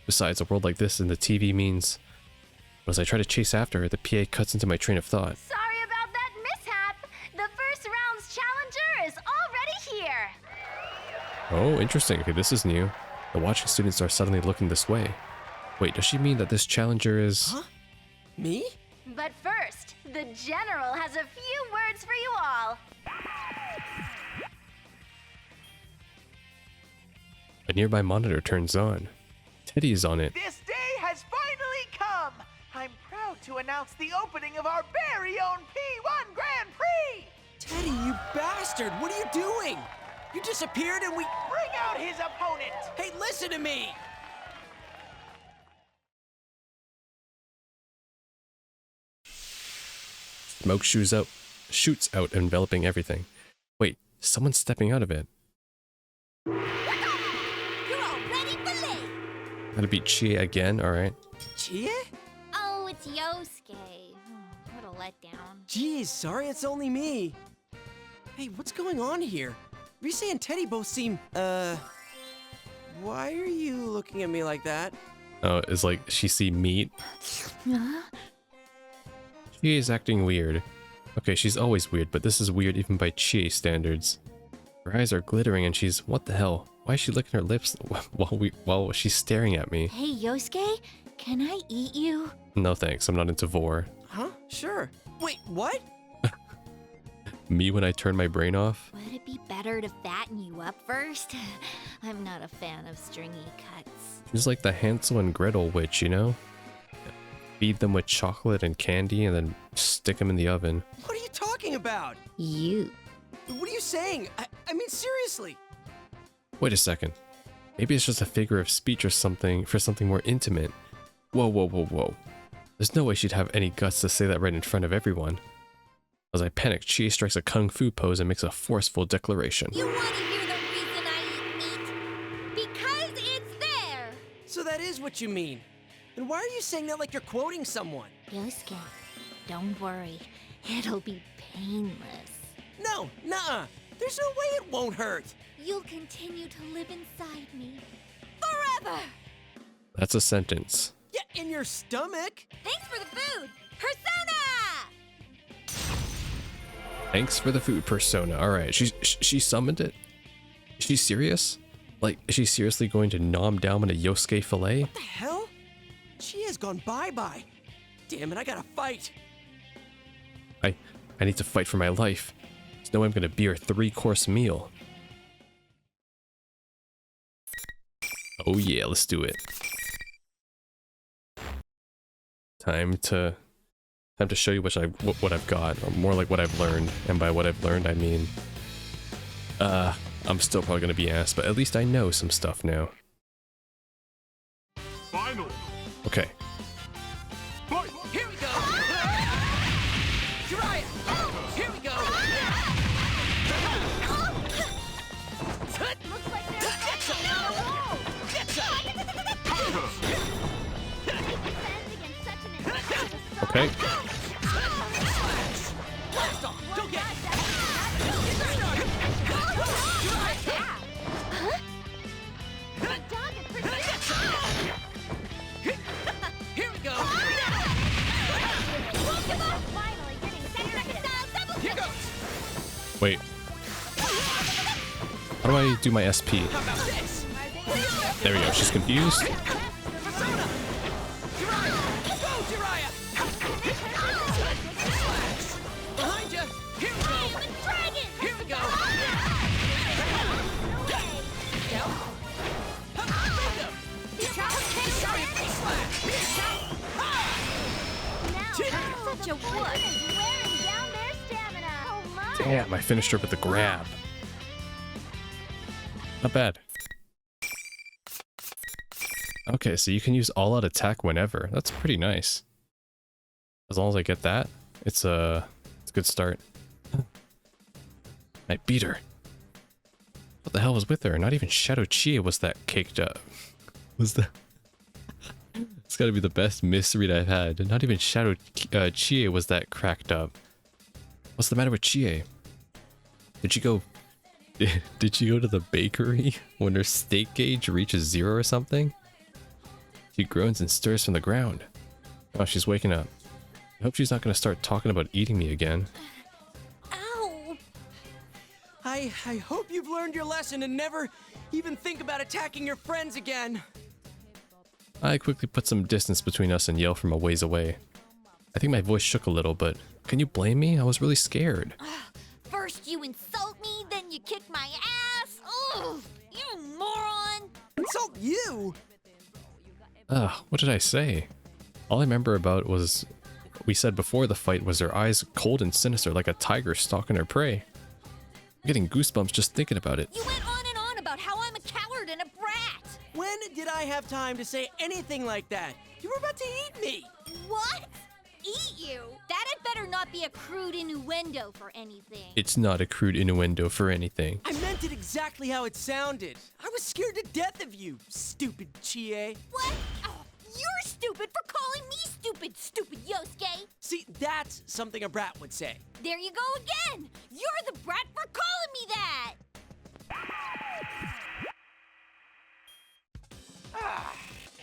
Besides, a world like this in the TV means... As I try to chase after her, the PA cuts into my train of thought. Sorry about that mishap. The first round's challenger is already here. Oh, interesting. Okay, this is new. The watching students are suddenly looking this way. Wait, does she mean that this challenger is... Huh? Me? But first, the general has a few words for you all. A nearby monitor turns on. Teddy is on it. This day has finally come! I'm proud to announce the opening of our very own P1 Grand Prix! Teddy, you bastard! What are you doing? You disappeared and we... Bring out his opponent! Hey, listen to me! Smoke shoots out, enveloping everything. Wait, someone's stepping out of it. You're all ready for late. Gotta beat Chie again, alright. Chie? Oh, it's Yosuke. What a letdown. Geez, sorry, it's only me. Hey, what's going on here? Rise and Teddy both seem, why are you looking at me like that? Oh, it's like she see meat. Chie is acting weird. Okay, she's always weird, but this is weird even by Chie standards. Her eyes are glittering and she's... What the hell? Why is she licking her lips while she's staring at me? Hey, Yosuke, can I eat you? No thanks, I'm not into vor. Huh? Sure. Wait, what? Me when I turn my brain off? Would it be better to fatten you up first? I'm not a fan of stringy cuts. She's like the Hansel and Gretel witch, you know? Feed them with chocolate and candy and then stick them in the oven. What are you talking about? You. What are you saying? I mean, seriously. Wait a second. Maybe it's just a figure of speech or something for something more intimate. Whoa, whoa, whoa, whoa. There's no way she'd have any guts to say that right in front of everyone. As I panic, Chie strikes a kung fu pose and makes a forceful declaration. You want to hear the reason I eat meat? Because it's there! So that is what you mean. Then why are you saying that like you're quoting someone? Yosuke, don't worry. It'll be painless. No, nuh-uh. There's no way it won't hurt. You'll continue to live inside me. Forever! That's a sentence. Yeah, in your stomach. Thanks for the food! Persona! Thanks for the food, Persona. Alright, she summoned it? Is she serious? Like, is she seriously going to nom down on a Yosuke fillet? What the hell? She has gone bye-bye. Damn it, I gotta fight. I need to fight for my life. There's no way I'm gonna be her 3-course meal. Oh yeah, let's do it. Time to show you what I've got, or more like what I've learned. And by what I've learned, I mean, I'm still probably gonna be ass, but at least I know some stuff now. Final. Okay. Fight. Here we go. Jiraiya. Here we go. Looks like there's no rule. Okay. Blast off. Don't get Here we go. Finally getting second. Here goes. Wait. How do I do my SP? How about this? There we go. She's confused. Persona. Jiraiya. Go, Jiraiya. Behind you. Here we go. Here we go. Such a wood is wearing down their stamina. Oh my. Damn, I finished her with the grab. Not bad. Okay, so you can use all-out attack whenever. That's pretty nice. As long as I get that, it's a good start. I beat her. What the hell was with her? Not even Shadow Chie was that caked up. Was that? It's gotta be the best misread I've had. Not even Shadow Chie was that cracked up. What's the matter with Chie? Did she go Did she go to the bakery when her steak gauge reaches 0 or something? She groans and stirs from the ground. Oh, she's waking up. I hope she's not going to start talking about eating me again. Ow! I hope you've learned your lesson and never even think about attacking your friends again. I quickly put some distance between us and yell from a ways away. I think my voice shook a little, but can you blame me? I was really scared. First you insult me, then you kick my ass. Ugh, you moron. Insult you? What did I say? All I remember about was we said before the fight was her eyes cold and sinister like a tiger stalking her prey. I'm getting goosebumps just thinking about it. You went on and on about how I'm a coward and a brat. When did I have time to say anything like that? You were about to eat me. What? Eat you? That had better not be a crude innuendo for anything. It's not a crude innuendo for anything. I meant it exactly how it sounded. I was scared to death of you, stupid Chie. What? Oh, you're stupid for calling me stupid, stupid Yosuke. See, that's something a brat would say. There you go again. You're the brat for calling me that.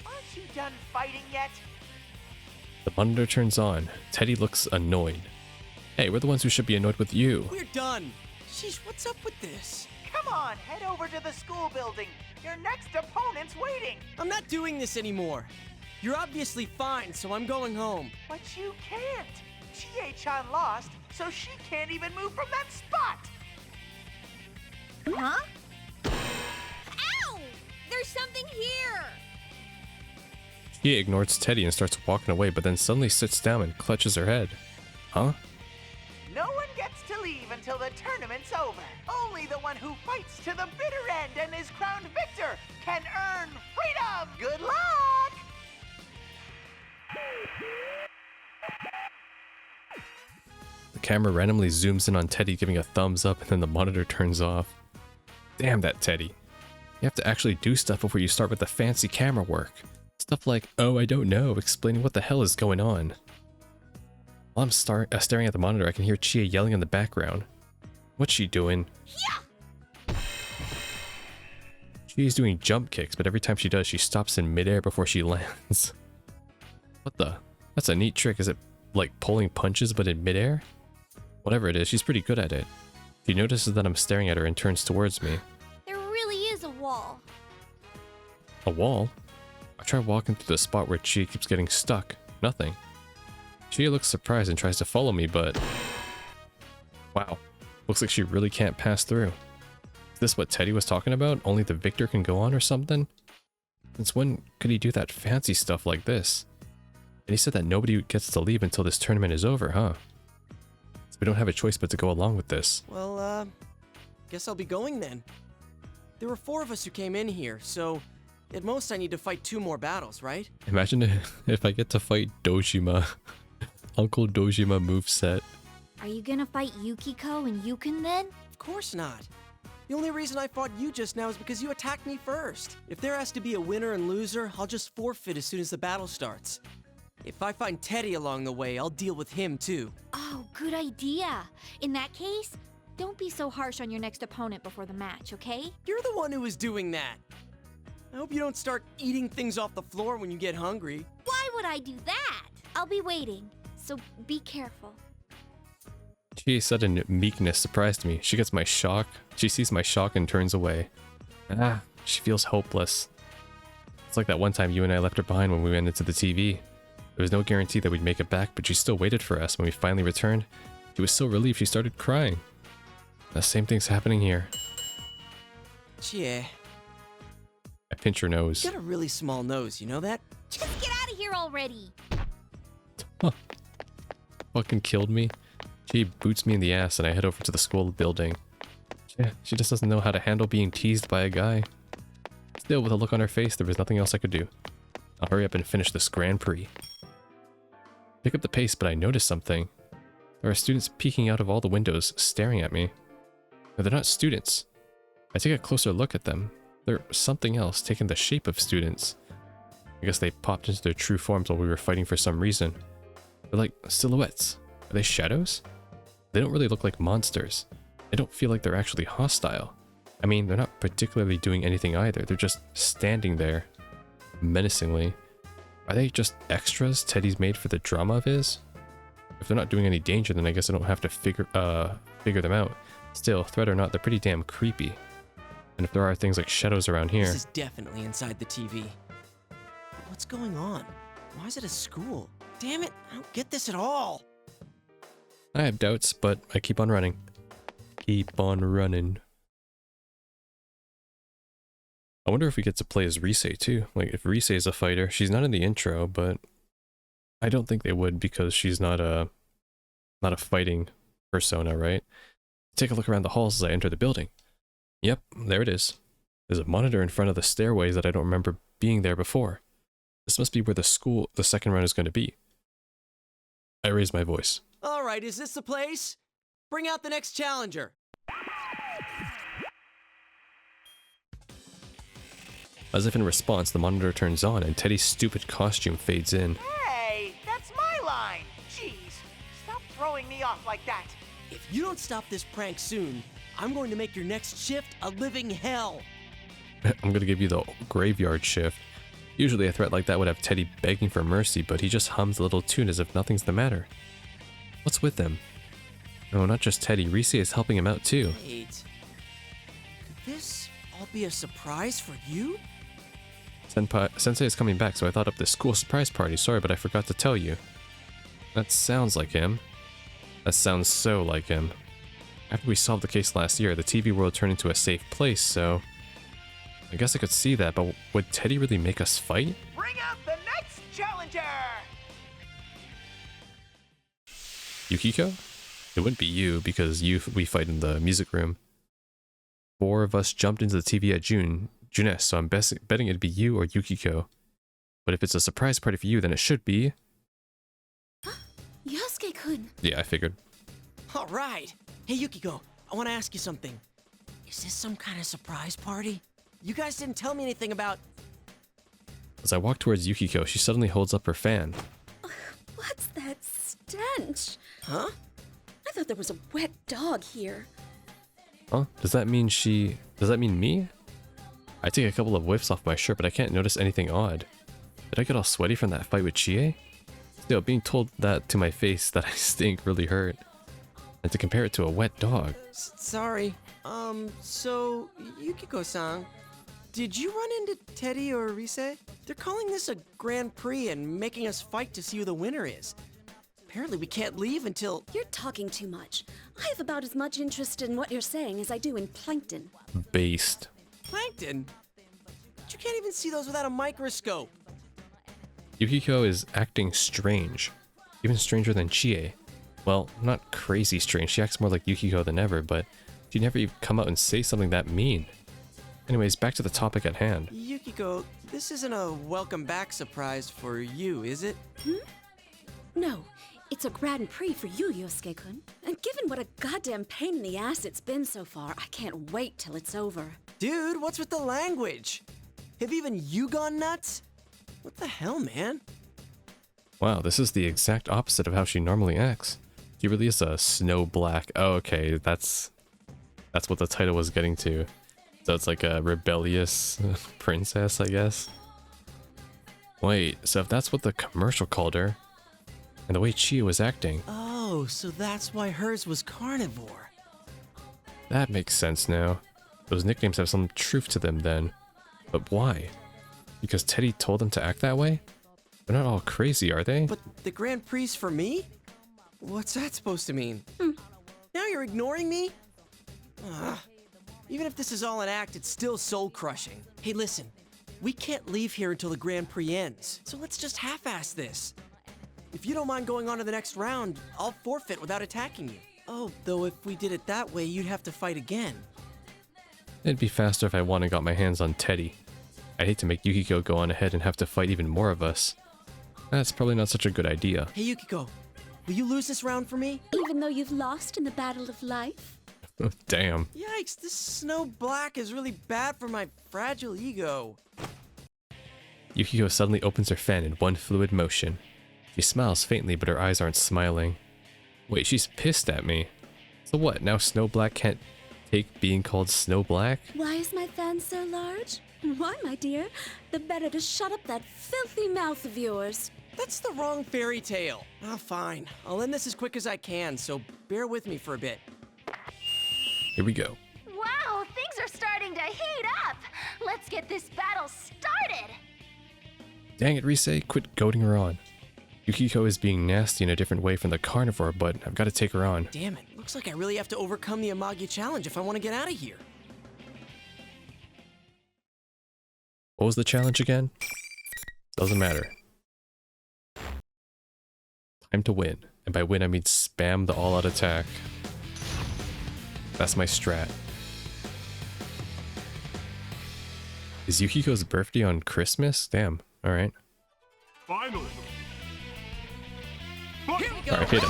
Aren't you done fighting yet? The monitor turns on. Teddy looks annoyed. Hey, we're the ones who should be annoyed with you. We're done. Sheesh, what's up with this? Come on, head over to the school building. Your next opponent's waiting. I'm not doing this anymore. You're obviously fine, so I'm going home. But you can't. Chie-chan lost, so she can't even move from that spot. Huh? Ow! There's something here. She ignores Teddy and starts walking away, but then suddenly sits down and clutches her head. Huh? No one gets to leave until the tournament's over. Only the one who fights to the bitter end and is crowned victor can earn freedom. Good luck! The camera randomly zooms in on Teddy giving a thumbs up and then the monitor turns off. Damn that Teddy. You have to actually do stuff before you start with the fancy camera work. Stuff like, oh, I don't know, explaining what the hell is going on. While I'm staring at the monitor, I can hear Chie yelling in the background. What's she doing? Yeah. She's doing jump kicks, but every time she does, she stops in midair before she lands. What the? That's a neat trick. Is it like pulling punches but in midair? Whatever it is, she's pretty good at it. She notices that I'm staring at her and turns towards me. There really is a wall. A wall? I try walking through the spot where Chie keeps getting stuck. Nothing. Chie looks surprised and tries to follow me, but... Wow. Looks like she really can't pass through. Is this what Teddy was talking about? Only the victor can go on or something? Since when could he do that fancy stuff like this? And he said that nobody gets to leave until this tournament is over, huh? So we don't have a choice but to go along with this. Well, guess I'll be going then. There were 4 of us who came in here, so at most I need to fight 2 more battles, right? Imagine if I get to fight Dojima. Uncle Dojima moveset. Are you gonna fight Yukiko and Yukon then? Of course not. The only reason I fought you just now is because you attacked me first. If there has to be a winner and loser, I'll just forfeit as soon as the battle starts. If I find Teddy along the way, I'll deal with him too. Oh, good idea. In that case, don't be so harsh on your next opponent before the match, okay? You're the one who was doing that. I hope you don't start eating things off the floor when you get hungry. Why would I do that? I'll be waiting, so be careful. Chie's sudden meekness surprised me. She gets my shock. She sees my shock and turns away. She feels hopeless. It's like that one time you and I left her behind when we went into the TV. There was no guarantee that we'd make it back, but she still waited for us. When we finally returned, she was so relieved she started crying. The same thing's happening here. Chie. I pinch her nose. You got a really small nose, you know that? Just get out of here already! Fucking killed me. She boots me in the ass and I head over to the school building. She just doesn't know how to handle being teased by a guy. Still, with a look on her face, there was nothing else I could do. I'll hurry up and finish this Grand Prix. Pick up the pace, but I notice something. There are students peeking out of all the windows, staring at me. No, they're not students. I take a closer look at them. They're something else, taking the shape of students. I guess they popped into their true forms while we were fighting for some reason. They're like silhouettes. Are they shadows? They don't really look like monsters. They don't feel like they're actually hostile. I mean, they're not particularly doing anything either. They're just standing there, menacingly. Are they just extras Teddy's made for the drama of his? If they're not doing any danger, then I guess I don't have to figure them out. Still, threat or not, they're pretty damn creepy. And if there are things like shadows around here... This is definitely inside the TV. What's going on? Why is it a school? Damn it, I don't get this at all. I have doubts, but I keep on running. Keep on running. I wonder if we get to play as Rise too. Like, if Rise is a fighter, she's not in the intro, but I don't think they would because she's not a fighting persona, right? Take a look around the halls as I enter the building. Yep, there it is. There's a monitor in front of the stairways that I don't remember being there before. This must be where the second round is going to be. I raise my voice. All right, is this the place? Bring out the next challenger. As if in response, the monitor turns on and Teddy's stupid costume fades in. Hey, that's my line. Jeez, stop throwing me off like that. If you don't stop this prank soon, I'm going to make your next shift a living hell. I'm gonna give you the graveyard shift. Usually a threat like that would have Teddy begging for mercy, but he just hums a little tune as if nothing's the matter. What's with them? No, not just Teddy. Rise is helping him out too. Wait. Could this all be a surprise for you? Sensei is coming back, so I thought up this cool surprise party. Sorry, but I forgot to tell you. That sounds like him. That sounds so like him. After we solved the case last year, the TV world turned into a safe place, so... I guess I could see that, but would Teddy really make us fight? Bring out the next challenger! Yukiko? It wouldn't be you, because we fight in the music room. 4 of us jumped into the TV at Junes, so I'm betting it'd be you or Yukiko. But if it's a surprise party for you, then it should be... Yosuke-kun! Yeah, I figured. All right. Hey, Yukiko, I want to ask you something. Is this some kind of surprise party? You guys didn't tell me anything about... As I walk towards Yukiko, she suddenly holds up her fan. What's that stench? Huh? I thought there was a wet dog here. Huh? Does that mean me? I take a couple of whiffs off my shirt, but I can't notice anything odd. Did I get all sweaty from that fight with Chie? Still, being told that to my face that I stink really hurt. And to compare it to a wet dog. Sorry. So, Yukiko-san, did you run into Teddy or Rise? They're calling this a Grand Prix and making us fight to see who the winner is. Apparently we can't leave until... You're talking too much. I have about as much interest in what you're saying as I do in plankton. Based. Plankton? But you can't even see those without a microscope. Yukiko is acting strange. Even stranger than Chie. Well, not crazy strange. She acts more like Yukiko than ever, but she'd never even come out and say something that mean. Anyways, back to the topic at hand. Yukiko, this isn't a welcome back surprise for you, is it? No, it's a Grand Prix for you, Yosuke-kun. And given what a goddamn pain in the ass it's been so far, I can't wait till it's over. Dude, what's with the language? Have even you gone nuts? What the hell, man? Wow, this is the exact opposite of how she normally acts. She really is a snow black. Oh, okay, that's what the title was getting to. So it's like a rebellious princess, I guess. Wait, so if that's what the commercial called her, and the way Chia was acting... Oh, so that's why hers was carnivore. That makes sense now. Those nicknames have some truth to them then. But why? Because Teddy told them to act that way? They're not all crazy, are they? But the Grand Prix for me? What's that supposed to mean? Now you're ignoring me? Even if this is all an act, it's still soul-crushing. Hey, listen. We can't leave here until the Grand Prix ends, so let's just half-ass this. If you don't mind going on to the next round, I'll forfeit without attacking you. Oh, though if we did it that way, you'd have to fight again. It'd be faster if I won and got my hands on Teddy. I'd hate to make Yukiko go on ahead and have to fight even more of us. That's probably not such a good idea. Hey, Yukiko, will you lose this round for me? Even though you've lost in the battle of life? Damn. Yikes, this snow black is really bad for my fragile ego. Yukiko suddenly opens her fan in one fluid motion. She smiles faintly, but her eyes aren't smiling. Wait, she's pissed at me. So what, now Snow Black can't Cake being called Snow Black? Why is my fan so large? Why, my dear? The better to shut up that filthy mouth of yours. That's the wrong fairy tale. Oh, fine. I'll end this as quick as I can, so bear with me for a bit. Here we go. Wow, things are starting to heat up. Let's get this battle started. Dang it, Rise, quit goading her on. Yukiko is being nasty in a different way from the carnivore, but I've got to take her on. Damn it, looks like I really have to overcome the Amagi challenge if I want to get out of here. What was the challenge again? Doesn't matter. Time to win. And by win, I mean spam the all-out attack. That's my strat. Is Yukiko's birthday on Christmas? Damn. Alright. Finally. Alright, hit him.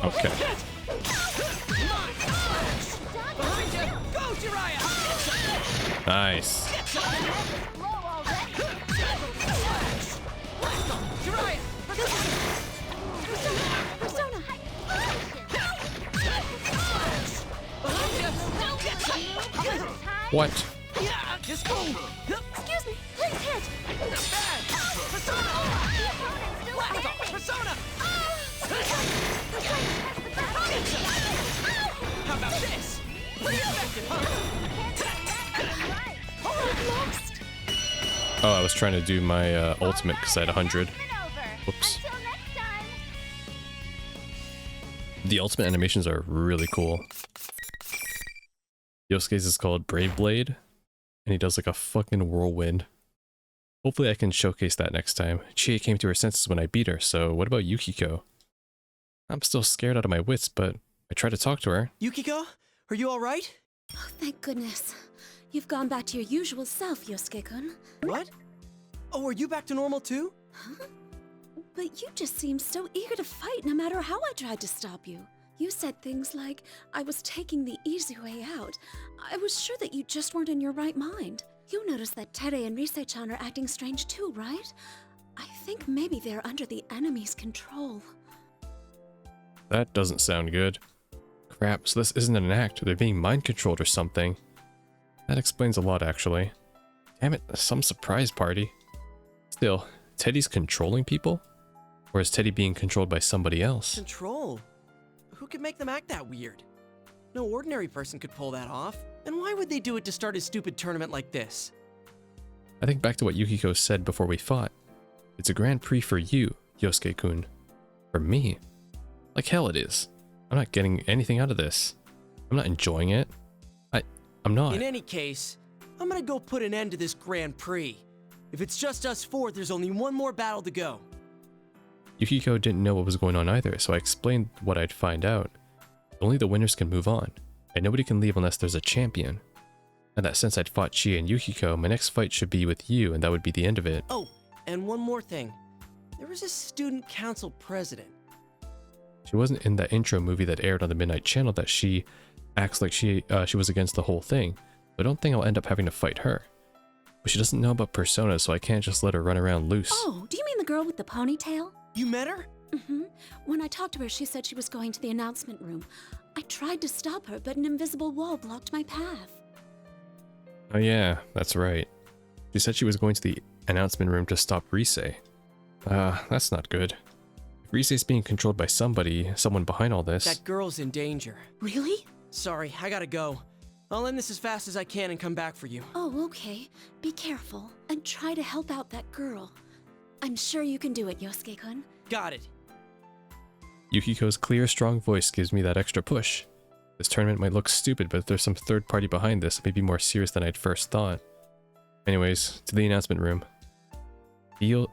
Okay. Nice. What? Excuse me, please hit. Persona! How about this? Pretty effective, huh? Oh, I was trying to do my ultimate because I had 100. Whoops. The ultimate animations are really cool. Yosuke's is called Brave Blade, and he does like a fucking whirlwind. Hopefully I can showcase that next time. Chie came to her senses when I beat her, so what about Yukiko? I'm still scared out of my wits, but I tried to talk to her. Yukiko, are you alright? Oh, thank goodness. You've gone back to your usual self, Yosuke-kun. What? Oh, are you back to normal too? Huh? But you just seemed so eager to fight no matter how I tried to stop you. You said things like, I was taking the easy way out. I was sure that you just weren't in your right mind. You noticed that Tere and Rise-chan are acting strange too, right? I think maybe they're under the enemy's control. That doesn't sound good. Crap, so this isn't an act. They're being mind-controlled or something. That explains a lot, actually. Damn it, some surprise party. Still, Teddy's controlling people? Or is Teddy being controlled by somebody else? Control? Who could make them act that weird? No ordinary person could pull that off. And why would they do it to start a stupid tournament like this? I think back to what Yukiko said before we fought. It's a Grand Prix for you, Yosuke-kun. For me? Like hell it is. I'm not getting anything out of this. I'm not enjoying it. I'm not. In any case, I'm gonna go put an end to this Grand Prix. If it's just us four, there's only one more battle to go. Yukiko didn't know what was going on either, so I explained what I'd find out. Only the winners can move on, and nobody can leave unless there's a champion. And that since I'd fought Chie and Yukiko, my next fight should be with you, and that would be the end of it. Oh, and one more thing. There was a student council president. She wasn't in that intro movie that aired on the Midnight Channel that she acts like she was against the whole thing. I don't think I'll end up having to fight her. But she doesn't know about Persona, so I can't just let her run around loose. Oh, do you mean the girl with the ponytail? You met her? Mm-hmm. When I talked to her, she said she was going to the announcement room. I tried to stop her, but an invisible wall blocked my path. Oh yeah, that's right. She said she was going to the announcement room to stop Rise. That's not good. If Rise's being controlled by someone behind all this... That girl's in danger. Really? Sorry, I gotta go. I'll end this as fast as I can and come back for you. Oh, okay. Be careful, and try to help out that girl. I'm sure you can do it, Yosuke-kun. Got it. Yukiko's clear, strong voice gives me that extra push. This tournament might look stupid, but if there's some third party behind this, it may be more serious than I'd first thought. Anyways, to the announcement room.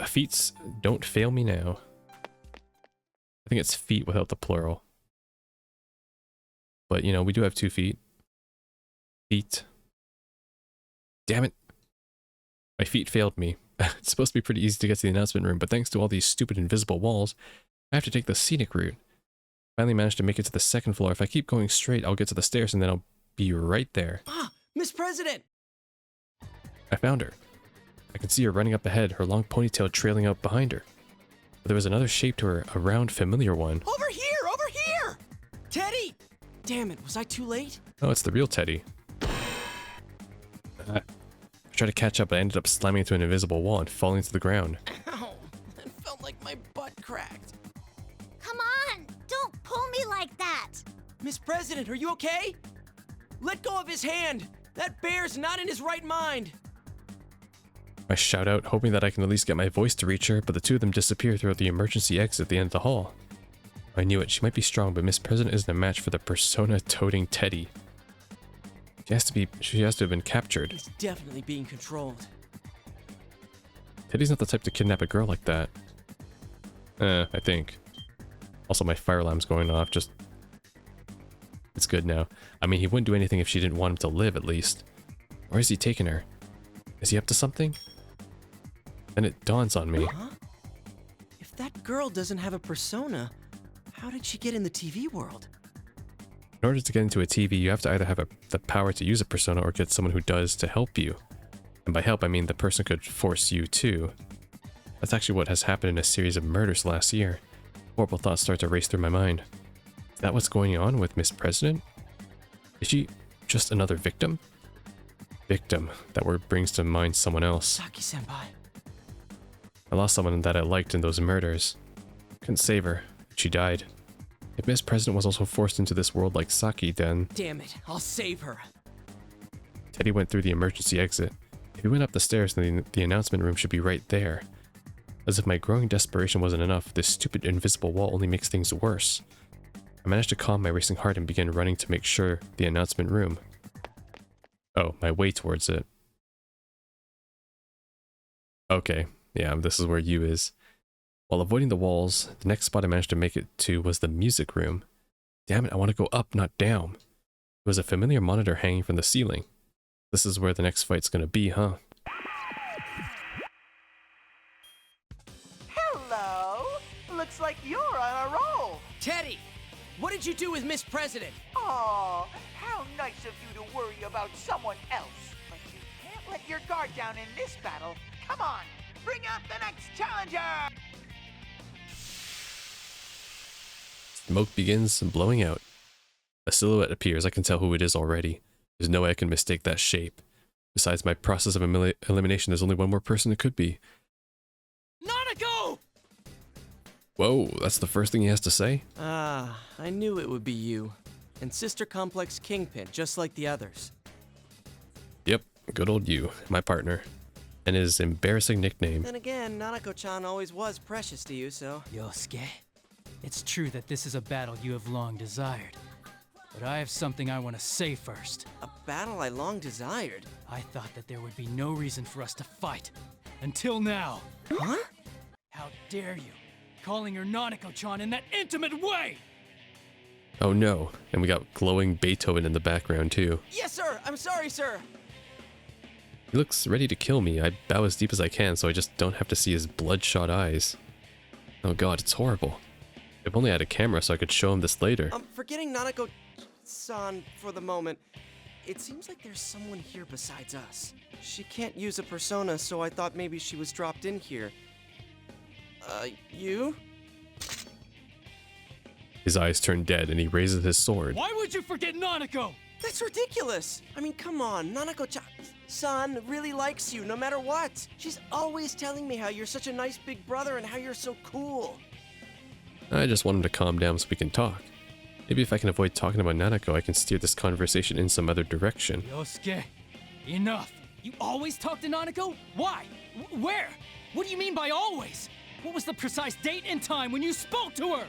Feats don't fail me now. I think it's feet without the plural. But, you know, we do have 2 feet. Feet. Damn it. My feet failed me. It's supposed to be pretty easy to get to the announcement room, but thanks to all these stupid invisible walls, I have to take the scenic route. Finally managed to make it to the 2nd floor. If I keep going straight, I'll get to the stairs and then I'll be right there. Ah, Miss President! I found her. I could see her running up ahead, her long ponytail trailing out behind her. But there was another shape to her, a round, familiar one. Over here! Teddy! Damn it, was I too late? Oh, it's the real Teddy. I tried to catch up, but I ended up slamming into an invisible wall and falling to the ground. Ow, it felt like my butt cracked. Come on! Don't pull me like that! Miss President, are you okay? Let go of his hand! That bear's not in his right mind! I shout out, hoping that I can at least get my voice to reach her, but the two of them disappear through the emergency exit at the end of the hall. I knew it. She might be strong, but Miss President isn't a match for the persona-toting Teddy. She has to have been captured. He's definitely being controlled. Teddy's not the type to kidnap a girl like that. I think. Also, my fire alarm's going off. Just... It's good now. I mean, he wouldn't do anything if she didn't want him to live, at least. Where is he taking her? Is he up to something? Then it dawns on me. Huh? If that girl doesn't have a persona, how did she get in the TV world? In order to get into a TV, you have to either have the power to use a persona or get someone who does to help you. And by help, I mean the person could force you to. That's actually what has happened in a series of murders last year. Horrible thoughts start to race through my mind. Is that what's going on with Miss President? Is she just another victim? Victim. That word brings to mind someone else. Saki-senpai. I lost someone that I liked in those murders. Couldn't save her. She died. If Miss President was also forced into this world like Saki, then... Damn it, I'll save her. Teddy went through the emergency exit. If he went up the stairs, then the announcement room should be right there. As if my growing desperation wasn't enough, this stupid invisible wall only makes things worse. I managed to calm my racing heart and began running to make sure the announcement room. Oh, my way towards it. Okay, yeah, this is where U is. While avoiding the walls, the next spot I managed to make it to was the music room. Damn it, I want to go up, not down. There was a familiar monitor hanging from the ceiling. This is where the next fight's gonna be, huh? Hello! Looks like you're on a roll! Teddy! What did you do with Miss President? Aw, how nice of you to worry about someone else. But you can't let your guard down in this battle. Come on, bring out the next challenger! Smoke begins blowing out. A silhouette appears. I can tell who it is already. There's no way I can mistake that shape. Besides my process of elimination, there's only one more person it could be. Nanako! Whoa, that's the first thing he has to say? Ah, I knew it would be you. And Sister Complex Kingpin, just like the others. Yep, good old you, my partner. And his embarrassing nickname. Then again, Nanako-chan always was precious to you, so... Yosuke, it's true that this is a battle you have long desired. But I have something I want to say first. A battle I long desired? I thought that there would be no reason for us to fight. Until now. Huh? How dare you? Calling her Nanako-chan in that intimate way! Oh no, and we got glowing Beethoven in the background too. Yes, sir! I'm sorry, sir! He looks ready to kill me. I bow as deep as I can so I just don't have to see his bloodshot eyes. Oh god, it's horrible. If only I had a camera so I could show him this later. Forgetting Nanako-san for the moment, it seems like there's someone here besides us. She can't use a persona, so I thought maybe she was dropped in here. You? His eyes turn dead and he raises his sword. Why would you forget Nanako? That's ridiculous! I mean, come on, Nanako-san really likes you no matter what. She's always telling me how you're such a nice big brother and how you're so cool. I just want him to calm down so we can talk. Maybe if I can avoid talking about Nanako, I can steer this conversation in some other direction. Yosuke, enough! You always talk to Nanako? Why? Where? What do you mean by always? What was the precise date and time when you spoke to her?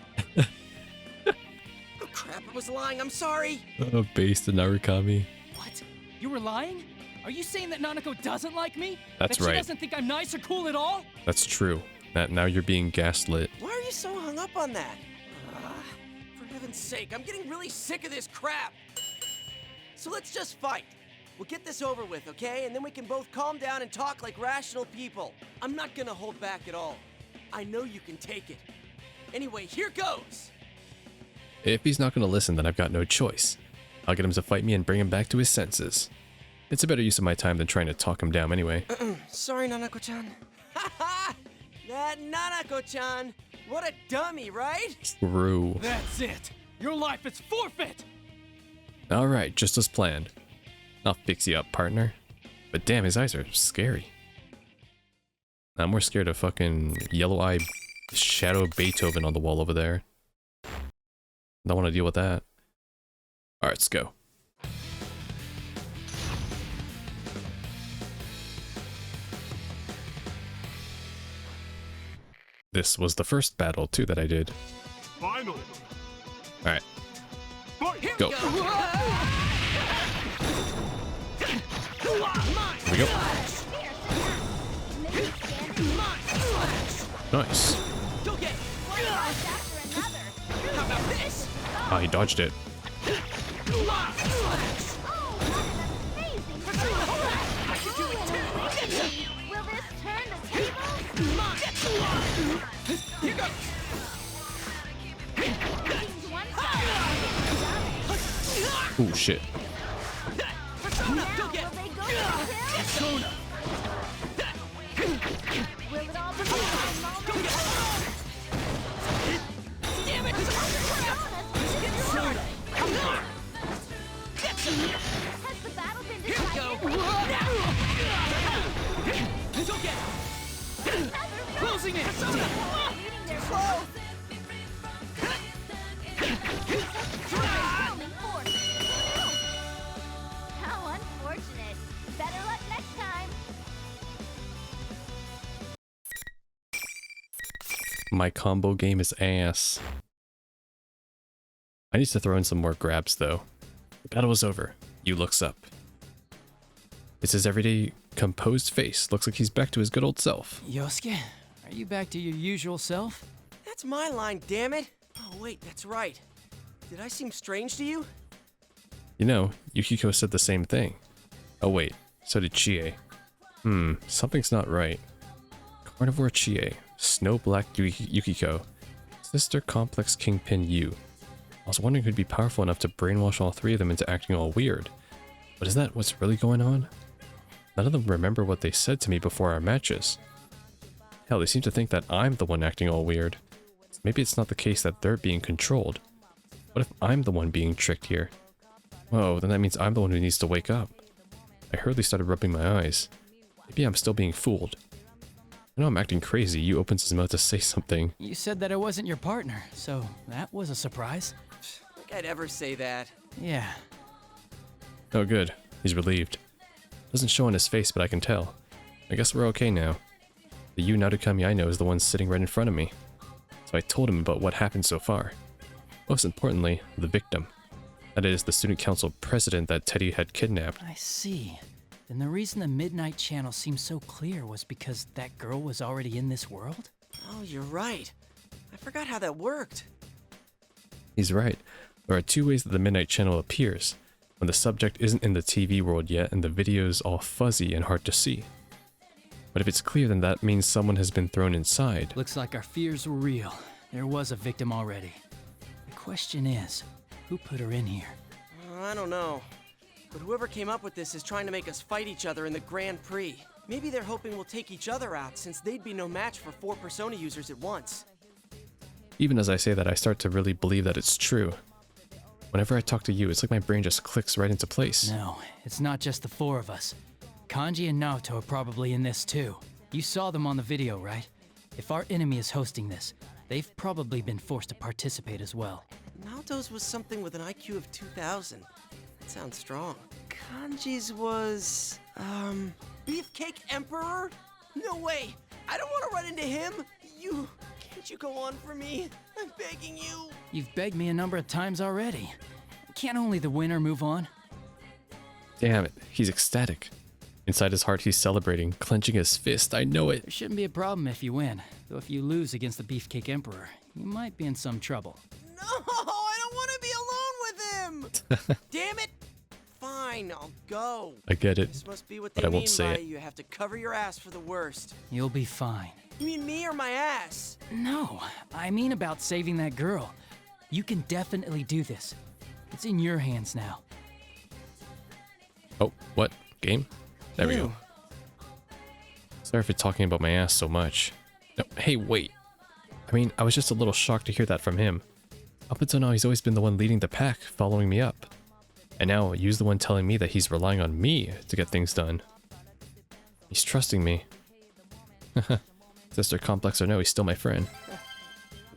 Oh crap, I was lying, I'm sorry! Oh, based in Narukami. What? You were lying? Are you saying that Nanako doesn't like me? That's that right. She doesn't think I'm nice or cool at all? That's true. Now you're being gaslit. Why are you so hung up on that? For heaven's sake, I'm getting really sick of this crap! So let's just fight. We'll get this over with, okay? And then we can both calm down and talk like rational people. I'm not gonna hold back at all. I know you can take it. Anyway, here goes! If he's not going to listen, then I've got no choice. I'll get him to fight me and bring him back to his senses. It's a better use of my time than trying to talk him down anyway. Sorry, Nanako-chan. Ha-ha! That Nanako-chan! What a dummy, right? True. That's it! Your life is forfeit! Alright, just as planned. I'll fix you up, partner. But damn, his eyes are scary. I'm more scared of fucking yellow-eyed shadow Beethoven on the wall over there. Don't want to deal with that. Alright, let's go. This was the first battle, too, that I did. Final. Alright. Go. Here we go. Nice. Ah, he dodged it. Oh shit. Closing it! How unfortunate. Better luck next time. My combo game is ass. I need to throw in some more grabs though. The battle is over. Yu looks up. It's his everyday composed face. Looks like he's back to his good old self. Yosuke, are you back to your usual self? That's my line, damn it! Oh wait, that's right. Did I seem strange to you? You know, Yukiko said the same thing. Oh wait, so did Chie. Something's not right. Carnivore Chie, Snow Black Yukiko, Sister Complex Kingpin Yu. I was wondering who'd be powerful enough to brainwash all three of them into acting all weird. But is that what's really going on? None of them remember what they said to me before our matches. Hell, they seem to think that I'm the one acting all weird. Maybe it's not the case that they're being controlled. What if I'm the one being tricked here? Whoa, then that means I'm the one who needs to wake up. I hurriedly started rubbing my eyes. Maybe I'm still being fooled. I know I'm acting crazy. Yu opens his mouth to say something. You said that it wasn't your partner, so that was a surprise. Like I'd ever say that. Yeah. Oh good, he's relieved. Doesn't show on his face, but I can tell. I guess we're okay now. The Yu Narukami I know is the one sitting right in front of me. So I told him about what happened so far. Most importantly, the victim. That is, the student council president that Teddy had kidnapped. I see. Then the reason the Midnight Channel seemed so clear was because that girl was already in this world? Oh, you're right. I forgot how that worked. He's right. There are two ways that the Midnight Channel appears. When the subject isn't in the TV world yet and the video's all fuzzy and hard to see. But if it's clear, then that means someone has been thrown inside. Looks like our fears were real. There was a victim already. The question is, who put her in here? I don't know. But whoever came up with this is trying to make us fight each other in the Grand Prix. Maybe they're hoping we'll take each other out, since they'd be no match for 4 Persona users at once. Even as I say that, I start to really believe that it's true. Whenever I talk to you, it's like my brain just clicks right into place. No, it's not just the 4 of us. Kanji and Naoto are probably in this too. You saw them on the video, right? If our enemy is hosting this, they've probably been forced to participate as well. Naoto's was something with an IQ of 2,000. That sounds strong. Kanji's was... Beefcake Emperor? No way! I don't want to run into him! Can't you go on for me? I'm begging you! You've begged me a number of times already. Can't only the winner move on? Damn it, he's ecstatic. Inside his heart, he's celebrating, clenching his fist. I know it. There shouldn't be a problem if you win. Though if you lose against the Beefcake Emperor, you might be in some trouble. No! I don't want to be alone with him! Damn it! Fine, I'll go. I get it, This must be what but they I mean won't say by it. you have to cover your ass for the worst. You'll be fine. You mean me or my ass? No, I mean about saving that girl. You can definitely do this. It's in your hands now. Oh, what? Game? There we Ew. go. Sorry for talking about my ass so much. No, hey, wait. I mean, I was just a little shocked to hear that from him. Up until now, he's always been the one leading the pack, following me up. And now, Yu's the one telling me that he's relying on me to get things done. He's trusting me. Sister complex or no, he's still my friend.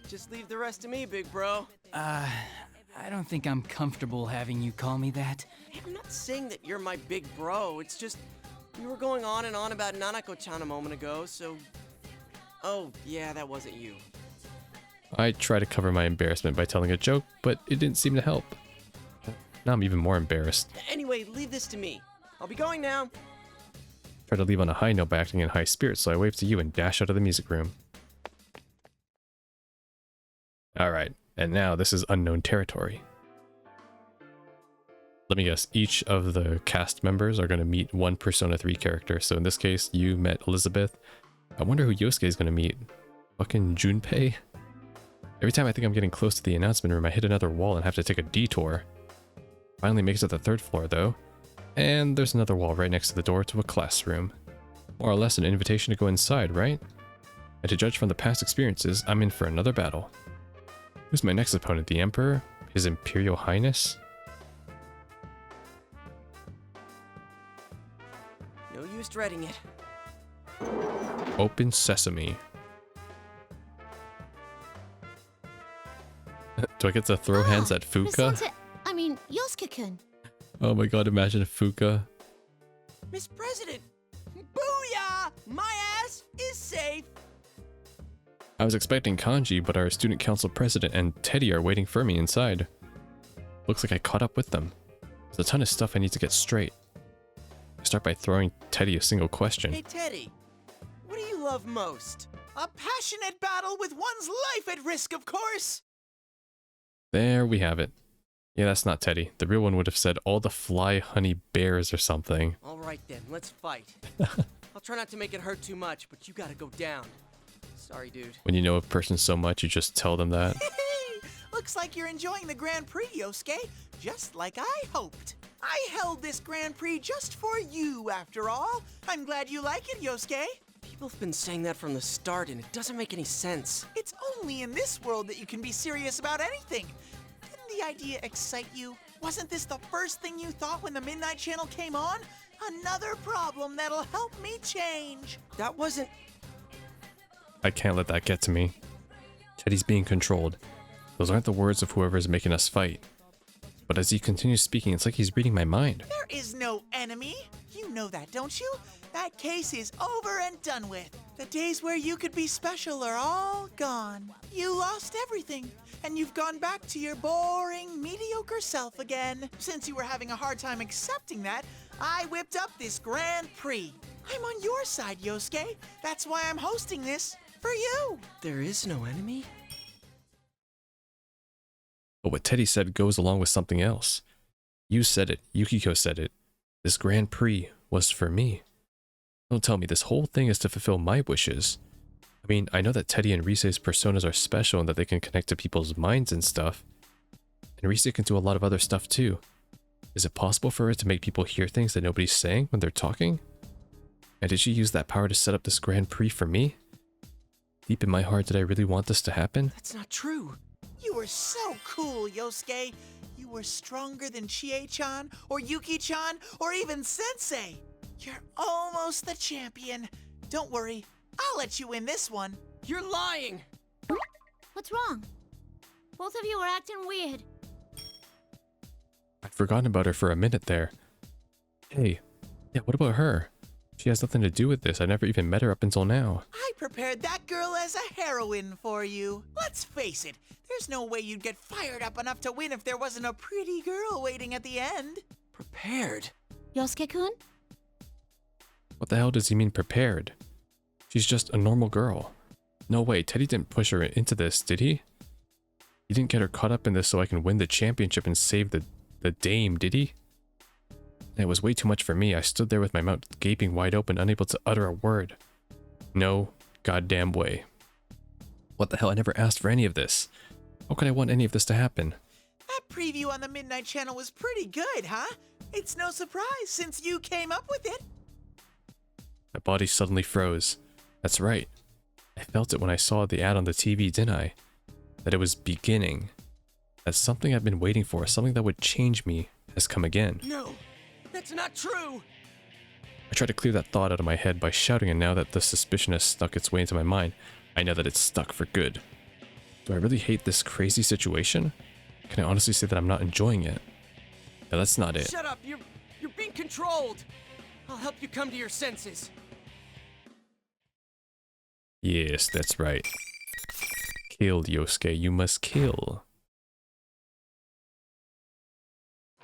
Just leave the rest to me, big bro. I don't think I'm comfortable having you call me that. Hey, I'm not saying that you're my big bro. It's just, you were going on and on about Nanako-chan a moment ago, so... Oh, yeah, that wasn't you. I try to cover my embarrassment by telling a joke, but it didn't seem to help. Now I'm even more embarrassed. Anyway, leave this to me. I'll be going now. Try to leave on a high note by acting in high spirits, so I wave to you and dash out of the music room. Alright, and now this is unknown territory. Let me guess, each of the cast members are going to meet one Persona 3 character. So in this case, you met Elizabeth. I wonder who Yosuke is going to meet. Fucking Junpei? Every time I think I'm getting close to the announcement room, I hit another wall and have to take a detour. Finally makes it to the 3rd floor though. And there's another wall right next to the door to a classroom. More or less an invitation to go inside, right? And to judge from the past experiences, I'm in for another battle. Who's my next opponent? The Emperor? His Imperial Highness? No use dreading it. Open sesame. Do I get to throw hands at Fuka? Yosuke-kun. Oh my god, imagine Fuka. Miss President! Booyah! My ass is safe! I was expecting Kanji, but our student council president and Teddy are waiting for me inside. Looks like I caught up with them. There's a ton of stuff I need to get straight. I start by throwing Teddy a single question. Hey Teddy, what do you love most? A passionate battle with one's life at risk, of course! There we have it. Yeah, that's not Teddy. The real one would have said all the fly honey bears or something. Alright then, let's fight. I'll try not to make it hurt too much, but you gotta go down. Sorry, dude. When you know a person so much, you just tell them that. Looks like you're enjoying the Grand Prix, Yosuke, just like I hoped. I held this Grand Prix just for you, after all. I'm glad you like it, Yosuke. People have been saying that from the start, and it doesn't make any sense. It's only in this world that you can be serious about anything. Didn't the idea excite you? Wasn't this the first thing you thought when the Midnight Channel came on? Another problem that'll help me change. That wasn't... I can't let that get to me. Teddy's being controlled. Those aren't the words of whoever's making us fight. But as he continues speaking, it's like he's reading my mind. There is no enemy. You know that, don't you? That case is over and done with. The days where you could be special are all gone. You lost everything, and you've gone back to your boring, mediocre self again. Since you were having a hard time accepting that, I whipped up this Grand Prix. I'm on your side, Yosuke. That's why I'm hosting this. For you. There is no enemy? But what Teddy said goes along with something else. You said it. Yukiko said it. This Grand Prix was for me. Don't tell me this whole thing is to fulfill my wishes. I mean, I know that Teddy and Rise's personas are special and that they can connect to people's minds and stuff. And Rise can do a lot of other stuff too. Is it possible for her to make people hear things that nobody's saying when they're talking? And did she use that power to set up this Grand Prix for me? Deep in my heart, did I really want this to happen? That's not true. You were so cool, Yosuke. You were stronger than Chie-chan, or Yuki-chan, or even Sensei. You're almost the champion. Don't worry, I'll let you win this one. You're lying! What's wrong? Both of you are acting weird. I'd forgotten about her for a minute there. Hey, yeah, what about her? She has nothing to do with this. I never even met her up until now. I prepared that girl as a heroine for you. Let's face it, there's no way you'd get fired up enough to win if there wasn't a pretty girl waiting at the end. Prepared? Yosuke-kun? What the hell does he mean prepared? She's just a normal girl. No way, Teddy didn't push her into this, did he? He didn't get her caught up in this so I can win the championship and save the dame, did he? It was way too much for me. I stood there with my mouth gaping wide open, unable to utter a word. No goddamn way. What the hell? I never asked for any of this. How could I want any of this to happen? That preview on the Midnight Channel was pretty good, huh? It's no surprise since you came up with it. My body suddenly froze. That's right. I felt it when I saw the ad on the TV, didn't I? That it was beginning. that something I've been waiting for, something that would change me, has come again. No, that's not true. I tried to clear that thought out of my head by shouting, and now that the suspicion has stuck its way into my mind, I know that it's stuck for good. Do I really hate this crazy situation? Can I honestly say that I'm not enjoying it? No, that's not it. Shut up, you're being controlled. I'll help you come to your senses. Yes, that's right. Kill, Yosuke, you must kill.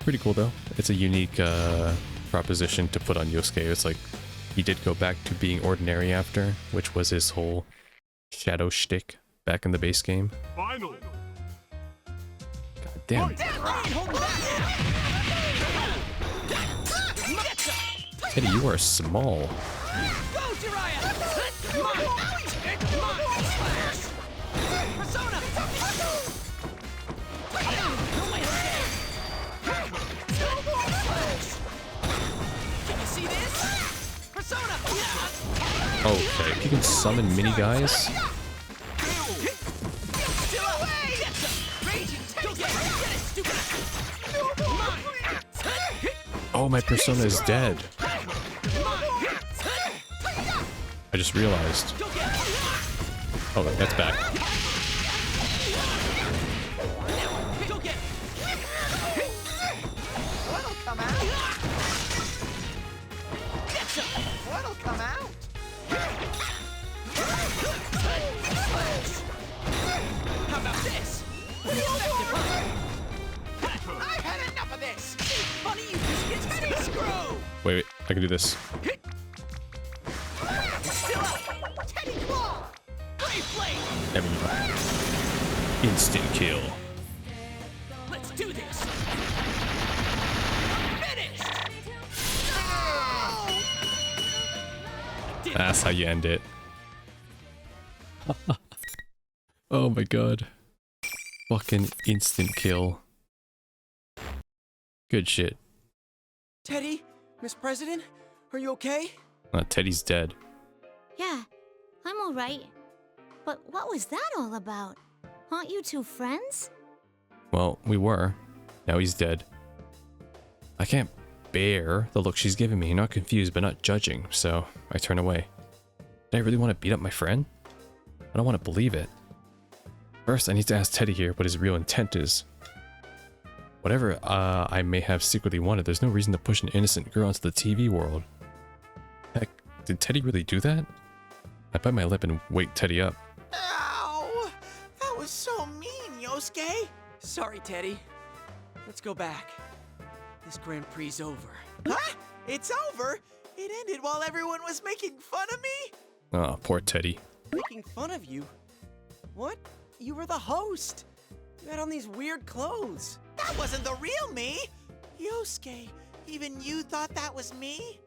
Pretty cool though. It's a unique proposition to put on Yosuke. It's like he did go back to being ordinary after, which was his whole shadow shtick back in the base game. Final. God damn. Teddy, you are small. Go, Jiraiya! Come on! Persona! Can you see this? Persona! Okay, if you can summon mini guys. Oh, my persona is dead. I just realized. Oh, that's back. What'll come out? What'll come out? How about this? I've had enough of this! Funny you just get Teddy screw! Wait, I can do this. Still up! Teddy Claw! Brave Blade! There we go. Instant kill. Let's do this! Finished! That's how you end it. Oh my god. Fucking instant kill. Good shit. Teddy, Miss President, are you okay? Teddy's dead. Yeah, I'm alright. But what was that all about? Aren't you two friends? Well, we were. Now he's dead. I can't bear the look she's giving me. Not confused, but not judging, so I turn away. Did I really want to beat up my friend? I don't want to believe it. First, I need to ask Teddy here what his real intent is. Whatever I may have secretly wanted, there's no reason to push an innocent girl into the TV world. Heck, did Teddy really do that? I bite my lip and wake Teddy up. Ow! That was so mean, Yosuke! Sorry, Teddy. Let's go back. This Grand Prix's over. Huh? It's over? It ended while everyone was making fun of me? Oh, poor Teddy. Making fun of you? What? You were the host. You had on these weird clothes. That wasn't the real me! Yosuke, even you thought that was me?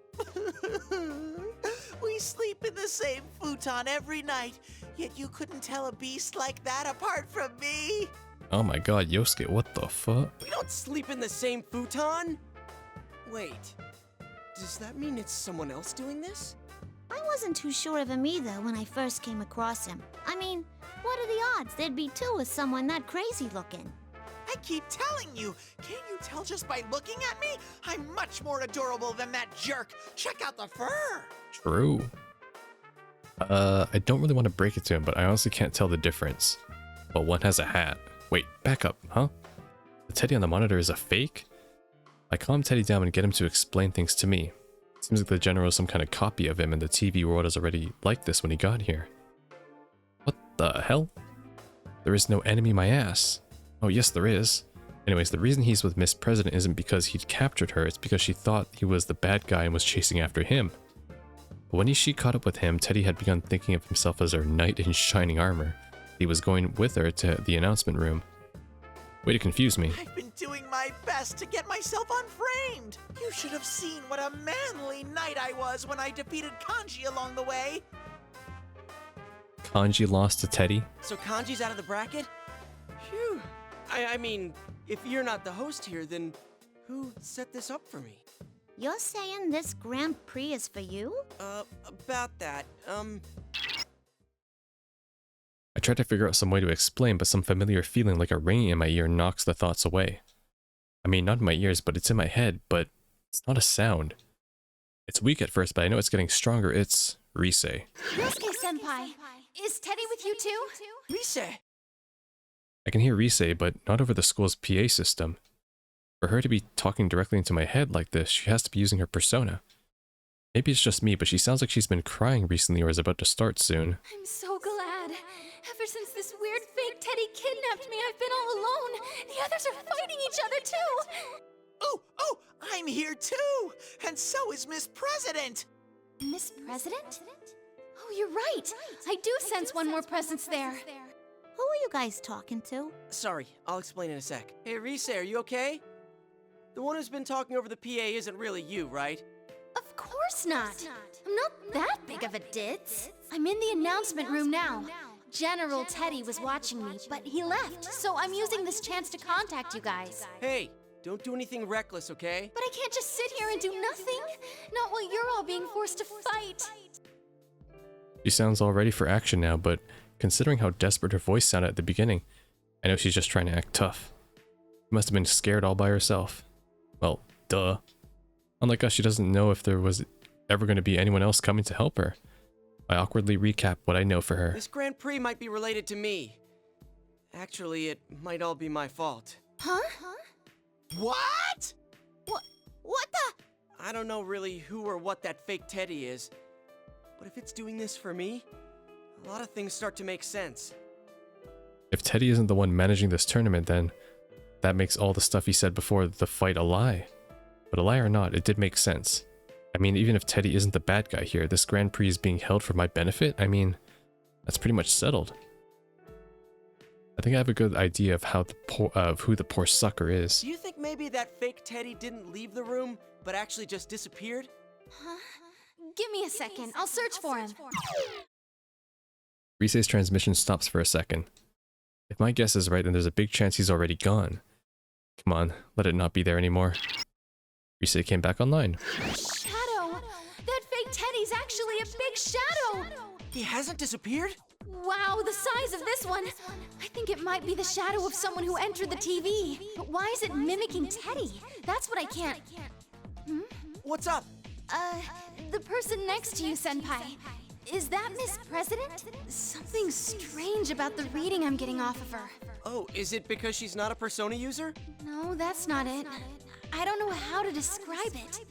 We sleep in the same futon every night, yet you couldn't tell a beast like that apart from me! Oh my god, Yosuke, what the fuck? We don't sleep in the same futon. Wait, does that mean it's someone else doing this? I wasn't too sure of him either when I first came across him. I mean, what are the odds there'd be two with someone that crazy looking? I keep telling you, can't you tell just by looking at me? I'm much more adorable than that jerk. Check out the fur. True. I don't really want to break it to him, but I honestly can't tell the difference. But one has a hat. Wait, back up, huh? The Teddy on the monitor is a fake? I calm Teddy down and get him to explain things to me. Seems like the general is some kind of copy of him, and the TV world is already like this when he got here. What the hell? There is no enemy my ass. Oh yes, there is. Anyways, the reason he's with Miss President isn't because he'd captured her, it's because she thought he was the bad guy and was chasing after him. But when she caught up with him, Teddy had begun thinking of himself as her knight in shining armor. He was going with her to the announcement room. Way to confuse me. I've been doing my best to get myself unframed. You should have seen what a manly knight I was when I defeated Kanji along the way. Kanji lost to Teddy? So Kanji's out of the bracket? Phew. I mean, if you're not the host here, then who set this up for me? You're saying this Grand Prix is for you? About that, I try to figure out some way to explain, but some familiar feeling like a ringing in my ear knocks the thoughts away. I mean, not in my ears, but it's in my head, but it's not a sound. It's weak at first, but I know it's getting stronger. It's Rise. Yosuke-senpai, is Teddy with you too? Rise! I can hear Rise, but not over the school's PA system. For her to be talking directly into my head like this, she has to be using her persona. Maybe it's just me, but she sounds like she's been crying recently or is about to start soon. I'm so glad. Ever since this weird fake Teddy kidnapped me, I've been all alone. The others are fighting each other too. Oh, I'm here too! And so is Miss President! Miss President? Oh, you're right. I do sense one more presence there. Who are you guys talking to? Sorry, I'll explain in a sec. Hey, Rise, are you okay? The one who's been talking over the PA isn't really you, right? Of course not. I'm not that big of a ditz. I'm in the announcement room now. General Teddy was watching me, but he left, so I'm using this chance to contact you guys. Hey, don't do anything reckless, okay? But I can't just sit here and do nothing. Not while you're all being forced to fight. She sounds all ready for action now, but considering how desperate her voice sounded at the beginning, I know she's just trying to act tough. She must have been scared all by herself. Well, duh. Unlike us, she doesn't know if there was ever going to be anyone else coming to help her. I awkwardly recap what I know for her. This Grand Prix might be related to me. Actually, it might all be my fault. Huh? What? What the? I don't know really who or what that fake Teddy is, but if it's doing this for me, a lot of things start to make sense. If Teddy isn't the one managing this tournament, then that makes all the stuff he said before the fight a lie. But a lie or not, it did make sense. I mean, even if Teddy isn't the bad guy here, this Grand Prix is being held for my benefit. I mean, that's pretty much settled. I think I have a good idea of who the poor sucker is. Do you think maybe that fake Teddy didn't leave the room, but actually just disappeared? Huh? Give me a second. I'll search for him. Rise's transmission stops for a second. If my guess is right, then there's a big chance he's already gone. Come on, let it not be there anymore. Rise came back online. Shadow! That fake Teddy's actually a big shadow! He hasn't disappeared? Wow, the size of this one! I think it might be the shadow of someone who entered the TV. But why is it mimicking Teddy? That's what I can't... Hmm? What's up? The person next to you, Senpai. Is that Miss President? Something strange about the reading I'm getting off of her. Oh, is it because she's not a persona user? No, that's not it. I don't know how to describe it.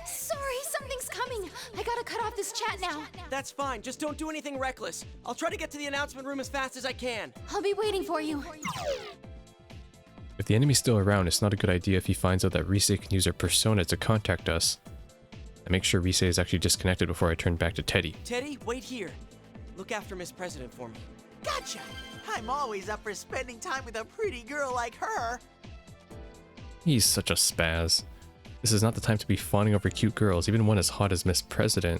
Sorry, something's coming. I gotta cut off this chat now. That's fine, just don't do anything reckless. I'll try to get to the announcement room as fast as I can. I'll be waiting for you. If the enemy's still around, it's not a good idea if he finds out that Rise can use her persona to contact us. I make sure Rise is actually disconnected before I turn back to Teddy. Teddy, wait here. Look after Miss President for me. Gotcha! I'm always up for spending time with a pretty girl like her. He's such a spaz. This is not the time to be fawning over cute girls, even one as hot as Miss President.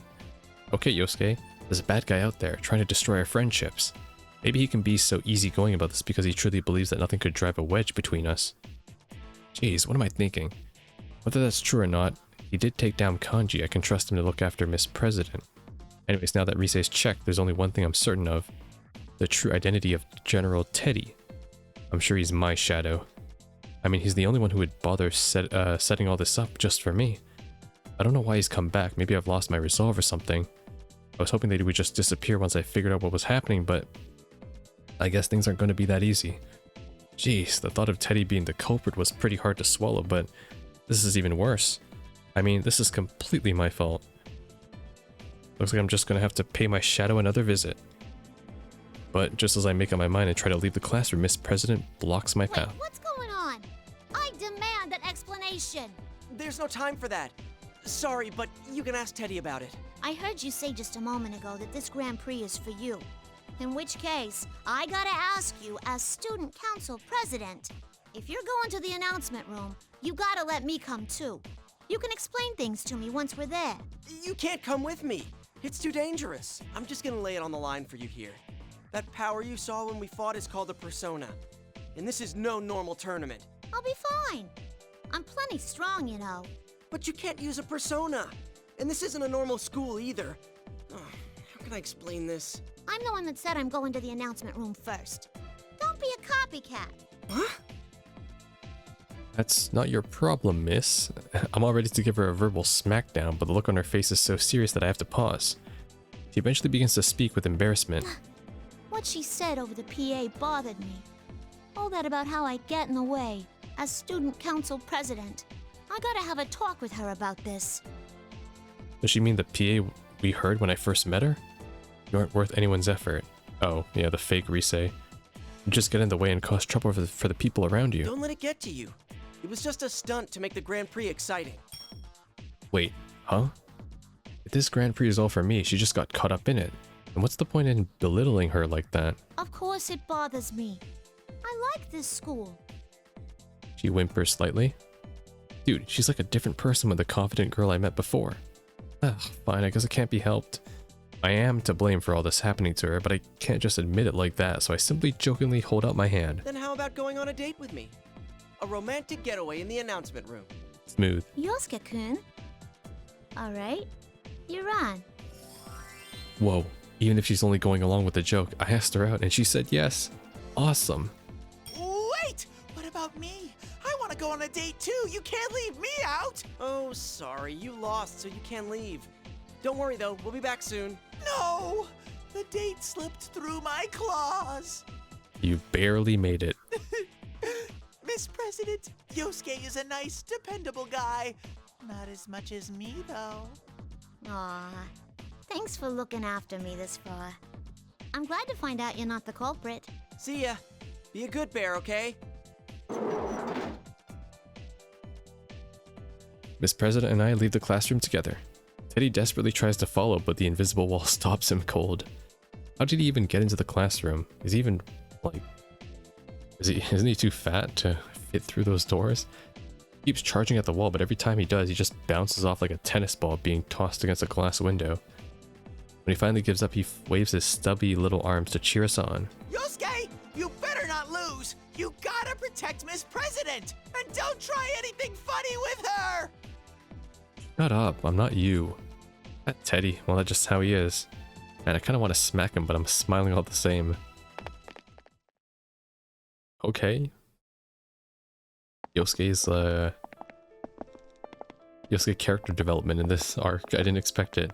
Okay, Yosuke, there's a bad guy out there trying to destroy our friendships. Maybe he can be so easygoing about this because he truly believes that nothing could drive a wedge between us. Jeez, what am I thinking? Whether that's true or not, he did take down Kanji. I can trust him to look after Miss President. Anyways, now that Rise's checked, there's only one thing I'm certain of. The true identity of General Teddy. I'm sure he's my shadow. I mean, he's the only one who would bother setting all this up just for me. I don't know why he's come back. Maybe I've lost my resolve or something. I was hoping that he would just disappear once I figured out what was happening, but I guess things aren't going to be that easy. Jeez, the thought of Teddy being the culprit was pretty hard to swallow, but this is even worse. I mean, this is completely my fault. Looks like I'm just going to have to pay my shadow another visit. But just as I make up my mind and try to leave the classroom, Miss President blocks my path. What's going on? I demand an explanation. There's no time for that. Sorry, but you can ask Teddy about it. I heard you say just a moment ago that this Grand Prix is for you. In which case, I gotta ask you as student council president, if you're going to the announcement room, you gotta let me come too. You can explain things to me once we're there. You can't come with me. It's too dangerous. I'm just gonna lay it on the line for you here. That power you saw when we fought is called a persona. And this is no normal tournament. I'll be fine. I'm plenty strong, you know. But you can't use a persona. And this isn't a normal school either. Oh, how can I explain this? I'm the one that said I'm going to the announcement room first. Don't be a copycat. Huh? That's not your problem, miss. I'm all ready to give her a verbal smackdown, but the look on her face is so serious that I have to pause. She eventually begins to speak with embarrassment. What she said over the PA bothered me. All that about how I get in the way as student council president. I gotta have a talk with her about this. Does she mean the PA we heard when I first met her? You aren't worth anyone's effort. Oh, yeah, the fake Risei. You just get in the way and cause trouble for the people around you. Don't let it get to you. It was just a stunt to make the Grand Prix exciting. Wait, huh? If this Grand Prix is all for me, she just got caught up in it. And what's the point in belittling her like that? Of course it bothers me. I like this school. She whimpers slightly. Dude, she's like a different person with the confident girl I met before. Ugh, fine, I guess it can't be helped. I am to blame for all this happening to her, but I can't just admit it like that, so I simply jokingly hold out my hand. Then how about going on a date with me? A romantic getaway in the announcement room. Smooth. Yosuke-kun. Alright, you're on. Whoa, even if she's only going along with the joke, I asked her out and she said yes. Awesome. Wait! What about me? I want to go on a date too. You can't leave me out. Oh, sorry. You lost, so you can't leave. Don't worry, though. We'll be back soon. No! The date slipped through my claws. You barely made it. Miss President, Yosuke is a nice, dependable guy. Not as much as me, though. Aw, thanks for looking after me this far. I'm glad to find out you're not the culprit. See ya. Be a good bear, okay? Miss President and I leave the classroom together. Teddy desperately tries to follow, but the invisible wall stops him cold. How did he even get into the classroom? Is he even, like... Isn't he too fat to fit through those doors? He keeps charging at the wall, but every time he does, he just bounces off like a tennis ball being tossed against a glass window. When he finally gives up, he waves his stubby little arms to cheer us on. Yosuke, you better not lose. You gotta protect Miss President. And don't try anything funny with her. Shut up, I'm not you. That Teddy, well, that's just how he is. And I kind of want to smack him, but I'm smiling all the same. Okay. Yosuke character development in this arc. I didn't expect it.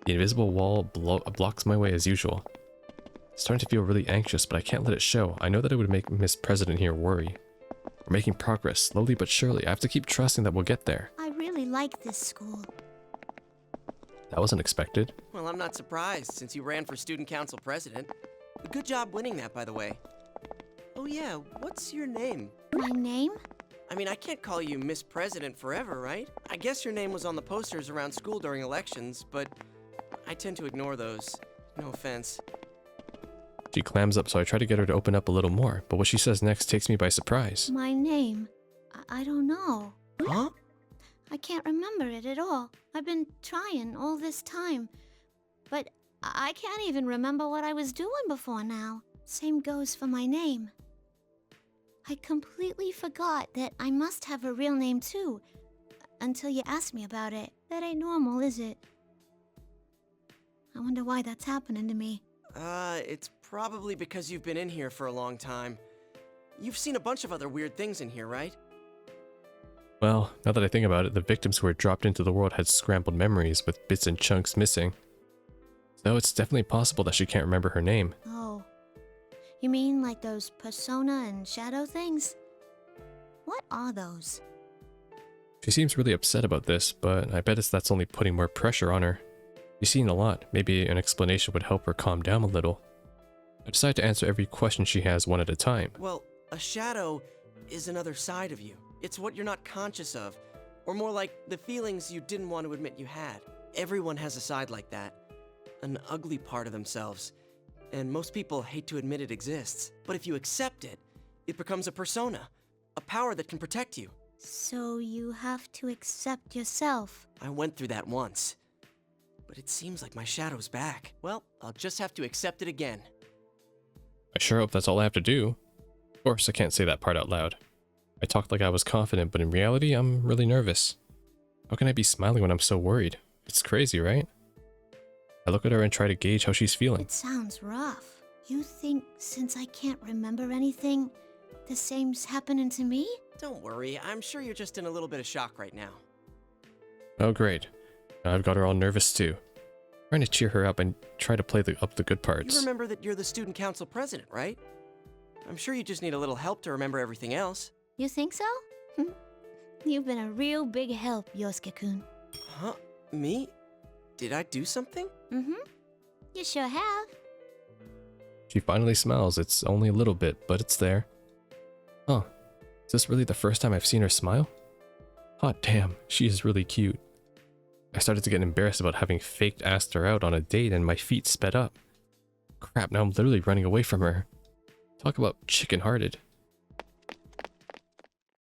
The invisible wall blocks my way as usual. Starting to feel really anxious, but I can't let it show. I know that it would make Miss President here worry. We're making progress, slowly but surely. I have to keep trusting that we'll get there. I really like this school. That wasn't expected. Well, I'm not surprised, since you ran for student council president. Good job winning that, by the way. Oh yeah, what's your name? My name? I mean, I can't call you Miss President forever, right? I guess your name was on the posters around school during elections, but I tend to ignore those. No offense. She clams up, so I try to get her to open up a little more, but what she says next takes me by surprise. My name? I don't know. Huh? I can't remember it at all. I've been trying all this time. But I can't even remember what I was doing before now. Same goes for my name. I completely forgot that I must have a real name too. Until you asked me about it. That ain't normal, is it? I wonder why that's happening to me. It's probably because you've been in here for a long time. You've seen a bunch of other weird things in here, right? Well, now that I think about it, the victims who were dropped into the world had scrambled memories with bits and chunks missing. So it's definitely possible that she can't remember her name. Oh. You mean like those persona and shadow things? What are those? She seems really upset about this, but I bet that's only putting more pressure on her. She's seen a lot. Maybe an explanation would help her calm down a little. I decide to answer every question she has one at a time. Well, a shadow is another side of you. It's what you're not conscious of, or more like the feelings you didn't want to admit you had. Everyone has a side like that, an ugly part of themselves, and most people hate to admit it exists. But if you accept it, it becomes a persona, a power that can protect you. So you have to accept yourself. I went through that once, but it seems like my shadow's back. Well, I'll just have to accept it again. I sure hope that's all I have to do. Of course, I can't say that part out loud. I talked like I was confident, but in reality, I'm really nervous. How can I be smiling when I'm so worried? It's crazy, right? I look at her and try to gauge how she's feeling. It sounds rough. You think since I can't remember anything, the same's happening to me? Don't worry, I'm sure you're just in a little bit of shock right now. Oh great. Now I've got her all nervous too. Trying to cheer her up and try to play up the good parts. You remember that you're the student council president, right? I'm sure you just need a little help to remember everything else. You think so? You've been a real big help, Yosuke-kun. Huh? Me? Did I do something? Mm-hmm. You sure have. She finally smiles. It's only a little bit, but it's there. Huh. Is this really the first time I've seen her smile? Hot damn, she is really cute. I started to get embarrassed about having faked asked her out on a date and my feet sped up. Crap, now I'm literally running away from her. Talk about chicken-hearted.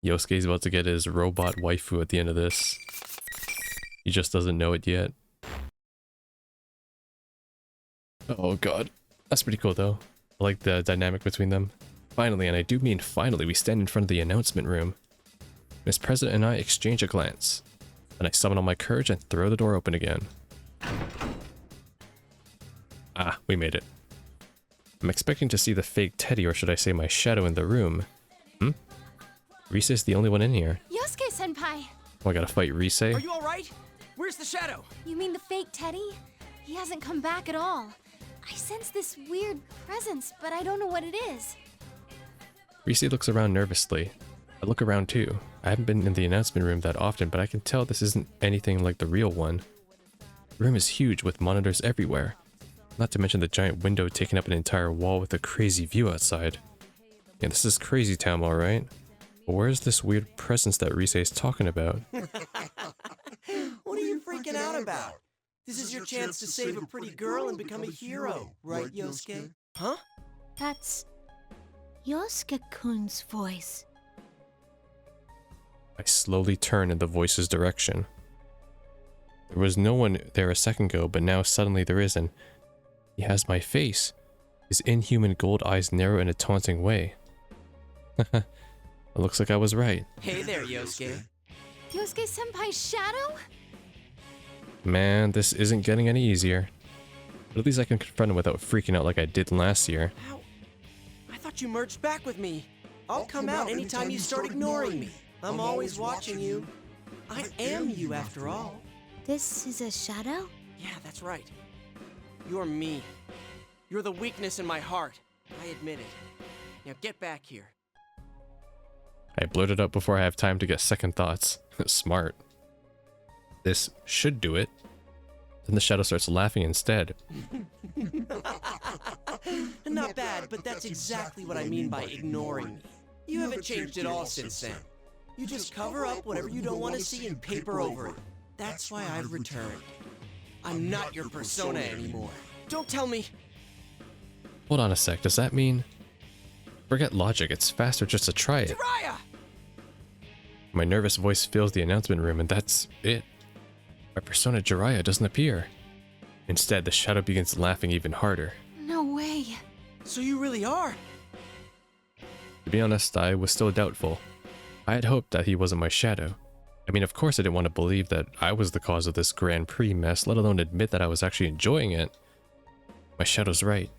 Yosuke's about to get his robot waifu at the end of this. He just doesn't know it yet. Oh god. That's pretty cool though. I like the dynamic between them. Finally, and I do mean finally, we stand in front of the announcement room. Miss President and I exchange a glance. Then I summon all my courage and throw the door open again. Ah, we made it. I'm expecting to see the fake Teddy, or should I say my shadow, in the room. Rise's the only one in here. Yosuke-senpai! Oh, I gotta fight Rise? Are you alright? Where's the shadow? You mean the fake Teddy? He hasn't come back at all. I sense this weird presence, but I don't know what it is. Rise looks around nervously. I look around too. I haven't been in the announcement room that often, but I can tell this isn't anything like the real one. The room is huge with monitors everywhere. Not to mention the giant window taking up an entire wall with a crazy view outside. Yeah, this is crazy town, alright. But where's this weird presence that Rise is talking about? What are you freaking out about? This is your chance to save a pretty girl and become a hero, right, Yosuke? Huh? That's Yosuke-kun's voice. I slowly turn in the voice's direction. There was no one there a second ago, but now suddenly there is, and he has my face. His inhuman gold eyes narrow in a taunting way. It looks like I was right. Hey there, Yosuke. Yosuke-senpai's shadow? Man, this isn't getting any easier. But at least I can confront him without freaking out like I did last year. Ow. I thought you merged back with me. I'll come out anytime you start ignoring me. I'm always watching you. I am you after all. This is a shadow? Yeah, that's right. You're me. You're the weakness in my heart. I admit it. Now get back here. I blurted out before I have time to get second thoughts. Smart. This should do it. Then the shadow starts laughing instead. Not bad, but that's exactly what I mean by ignoring me. You haven't changed at all since then. You just cover up whatever you don't want to see and paper over it. That's why I've returned. I'm not your persona anymore. Don't tell me. Hold on a sec, does that mean... Forget logic, it's faster just to try it. Jiraiya! My nervous voice fills the announcement room and that's it. My persona Jiraiya doesn't appear. Instead, the shadow begins laughing even harder. No way. So you really are? To be honest, I was still doubtful. I had hoped that he wasn't my shadow. I mean, of course I didn't want to believe that I was the cause of this Grand Prix mess, let alone admit that I was actually enjoying it. My shadow's right.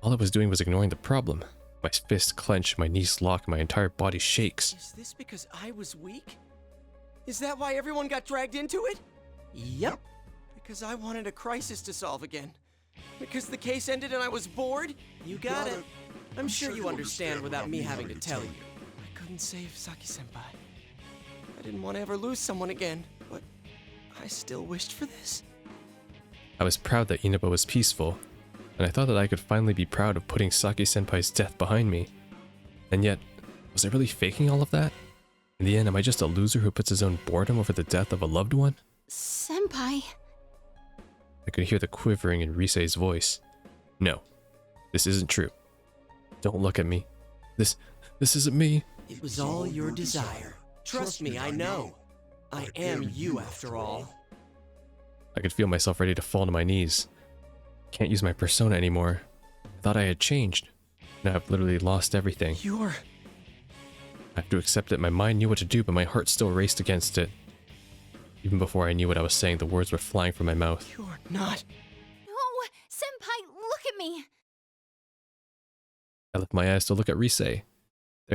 All I was doing was ignoring the problem. My fists clench, my knees lock, my entire body shakes. Is this because I was weak? Is that why everyone got dragged into it? Yep. Because I wanted a crisis to solve again. Because the case ended and I was bored? You got it. I'm sure you understand without me having to tell you. I couldn't save Saki-senpai. I didn't want to ever lose someone again, but I still wished for this. I was proud that Inaba was peaceful, and I thought that I could finally be proud of putting Saki-senpai's death behind me. And yet, was I really faking all of that? In the end, am I just a loser who puts his own boredom over the death of a loved one? Senpai. I could hear the quivering in Rise's voice. No, this isn't true. Don't look at me. This isn't me. It was all your desire. Trust me, I know. I am you after all. I could feel myself ready to fall to my knees. Can't use my persona anymore. I thought I had changed. Now I've literally lost everything. You're... I have to accept it. My mind knew what to do, but my heart still raced against it. Even before I knew what I was saying, the words were flying from my mouth. You're not... me. I lifted my eyes to look at Rise. There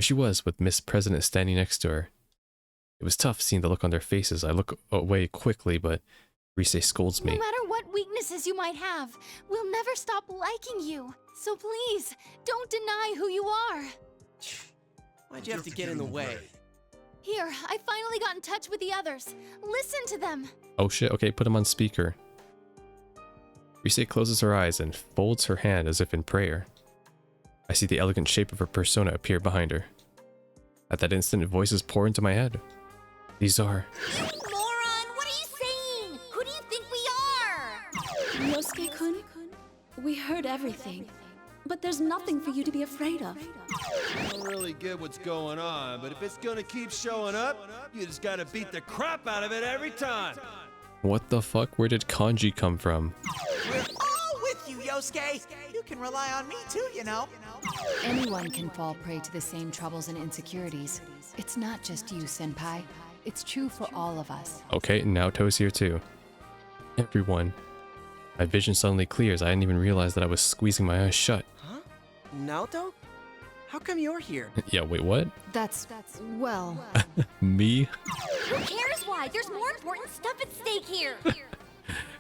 she was, with Miss President standing next to her. It was tough seeing the look on their faces. I look away quickly, but Rise scolds me. No matter what weaknesses you might have, we'll never stop liking you. So please, don't deny who you are. Why'd you have to get in the way? Here, I finally got in touch with the others. Listen to them. Oh shit, okay, put him on speaker. Rise closes her eyes and folds her hand as if in prayer. I see the elegant shape of her persona appear behind her. At that instant, voices pour into my head. These are... Moron, what are you saying? Who do you think we are? Yosuke-kun, we heard everything. But there's nothing for you to be afraid of. I don't really get what's going on, but if it's gonna keep showing up, you just gotta beat the crap out of it every time. What the fuck? Where did kanji come from? We're all with you, Yosuke. You can rely on me too, you know. Anyone can fall prey to the same troubles and insecurities. It's not just you, Senpai. It's true for all of us. Okay, Naoto's here too. Everyone. My vision suddenly clears. I didn't even realize that I was squeezing my eyes shut. Huh? Naoto? How come you're here? Yeah, wait, what? That's well... Me? Who cares why? There's more important stuff at stake here.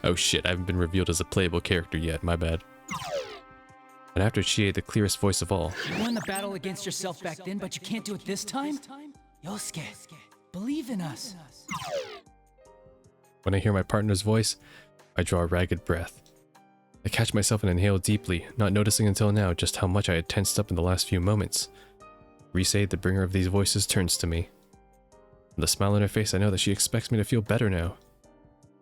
Oh shit, I haven't been revealed as a playable character yet, my bad. And after Chie, the clearest voice of all. You won the battle against yourself back then, but you can't do it this time? Yosuke, believe in us. When I hear my partner's voice, I draw a ragged breath. I catch myself and inhale deeply, not noticing until now just how much I had tensed up in the last few moments. Rise, the bringer of these voices, turns to me. With a smile on her face, I know that she expects me to feel better now.